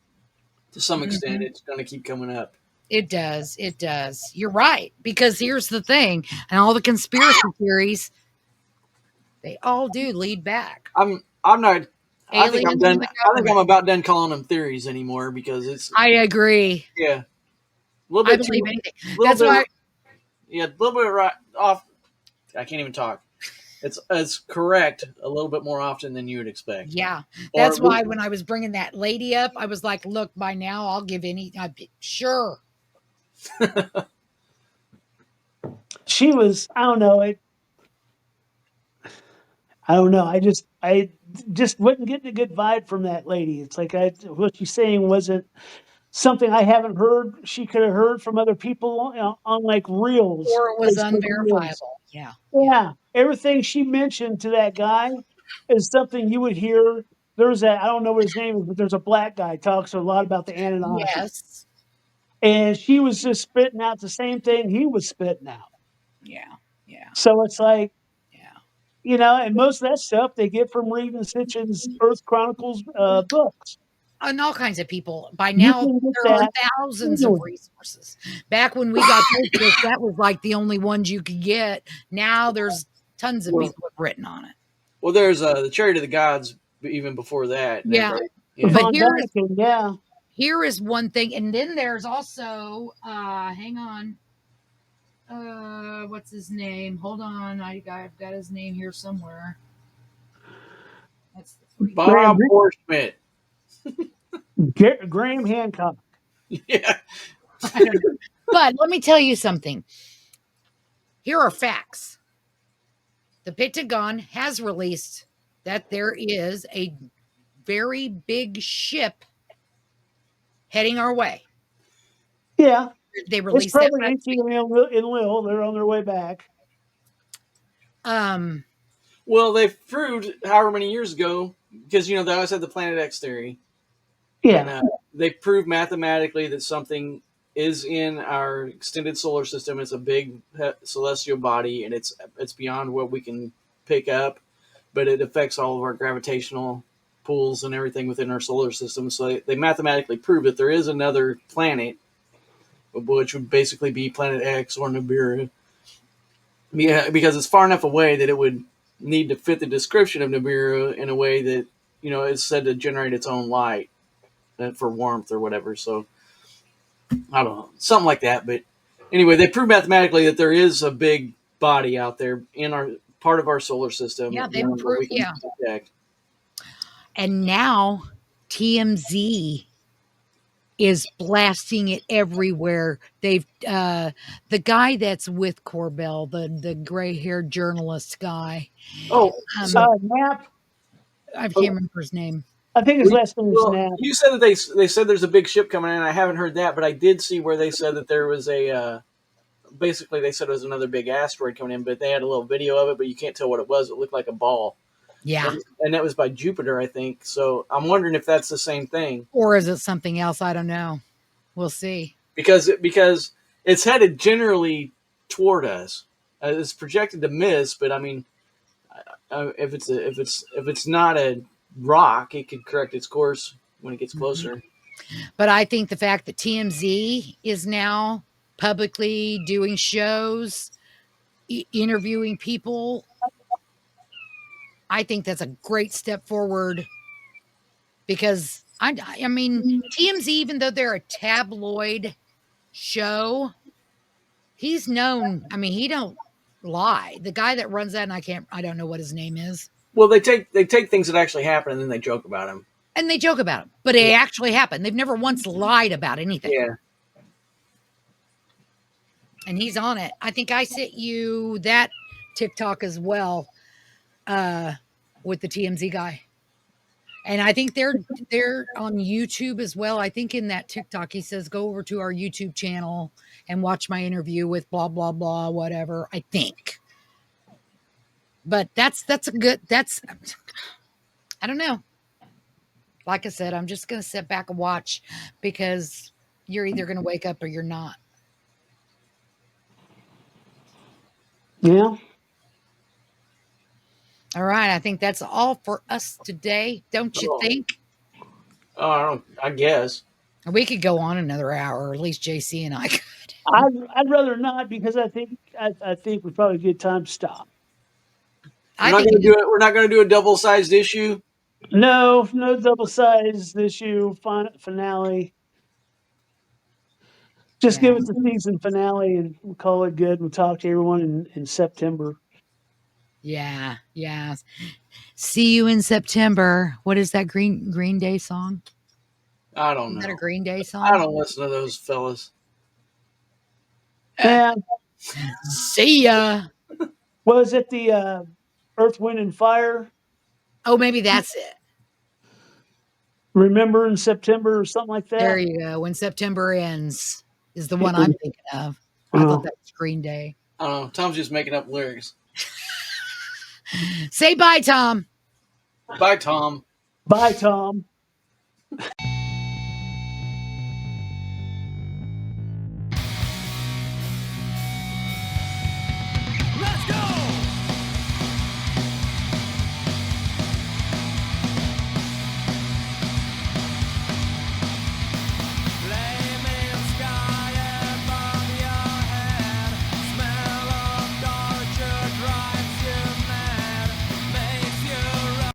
to some extent, it's going to keep coming up. It does. It does. You're right. Because here's the thing, and all the conspiracy theories, they all do lead back. I'm not. I think I'm done. I think I'm about done calling them theories anymore because it's. I agree. Yeah. A little bit. I believe anything. That's why. Yeah, a little bit right off. I can't even talk. It's correct a little bit more often than you would expect. Yeah, that's why when I was bringing that lady up, I was like, "Look, by now I'll give any." Sure. She was. I don't know. I don't know. I just wasn't getting a good vibe from that lady. It's like what she's saying wasn't something I haven't heard. She could have heard from other people on like reels, or it was Facebook unverifiable. reels. Yeah. Yeah, everything she mentioned to that guy is something you would hear. There's I don't know what his name is, but there's a black guy talks a lot about the Anunnaki. Yes. And she was just spitting out the same thing he was spitting out. Yeah. Yeah. So it's like, yeah, and most of that stuff they get from reading Sitchin's Earth Chronicles books. And all kinds of people. By now, there are thousands of resources. Back when we got those books, that was like the only ones you could get. Now there's tons of people who have written on it. Well, there's the Chariot of the Gods even before that. Yeah. But here is one thing. And then there's also, hang on. What's his name? Hold on. I've got his name here somewhere. That's the Bob Schmidt. Graham Hancock. Yeah. But let me tell you something. Here are facts. The Pentagon has released that there is a very big ship heading our way. Yeah, They it's released that probably last week. Inky and Lil. They're on their way back. Well, they've proved however many years ago, because they always had the Planet X theory, and Yeah, they proved mathematically that something is in our extended solar system. It's a big celestial body, and it's beyond what we can pick up, but it affects all of our gravitational pulls and everything within our solar system. So they mathematically prove that there is another planet, which would basically be Planet X or Nibiru. Yeah, because it's far enough away that it would need to fit the description of Nibiru in a way that it's said to generate its own light for warmth or whatever. So I don't know, something like that. But anyway, they prove mathematically that there is a big body out there in our part of our solar system Yeah, they beyond what we proved. can Yeah, detect. and now TMZ is blasting it everywhere. They've the guy that's with Corbell, the gray haired journalist guy. Oh, so Nap. I can't remember his name. I think his last name is well, Nap. you said that they said there's a big ship coming in. I haven't heard that, but I did see where they said that there was a. Basically, they said it was another big asteroid coming in, but they had a little video of it, but you can't tell what it was. It looked like a ball. Yeah. And that was by Jupiter, I think. So I'm wondering if that's the same thing. Or is it something else? I don't know. We'll see. Because it's headed generally toward us. It's projected to miss, but I mean, if it's not a rock, it could correct its course when it gets closer. But I think the fact that TMZ is now publicly doing shows, interviewing people, I think that's a great step forward because I mean, TMZ, even though they're a tabloid show, he's known. I mean, he don't lie. The guy that runs that, and I don't know what his name is. Well, they take things that actually happen and then they joke about them. And they joke about them, but it actually happened. They've never once lied about anything. Yeah. And he's on it. I think I sent you that TikTok as well with the TMZ guy. And I think they're on YouTube as well. I think in that TikTok he says go over to our YouTube channel and watch my interview with blah blah blah whatever. I think. But that's I don't know. Like I said, I'm just going to sit back and watch because you're either going to wake up or you're not. Yeah. All right. I think that's all for us today. Don't you think? Oh, I guess. We could go on another hour, or at least JC and I could. I'd rather not because I think we probably get time to stop. We're not going to do it. We're not going to do a double-sized issue. No double-sized issue finale. Just give it the season finale and we'll call it good. We'll talk to everyone in September. Yeah. See you in September. What is that Green Day song? I don't know. Is that a Green Day song? I don't listen to those fellas. Yeah. See ya. Was it the Earth, Wind, and Fire? Oh, maybe that's it. Remember in September or something like that? There you go. When September ends is the one I'm thinking of. I thought that was Green Day. I don't know. Tom's just making up lyrics. Say bye, Tom. Bye, Tom. Bye, Tom.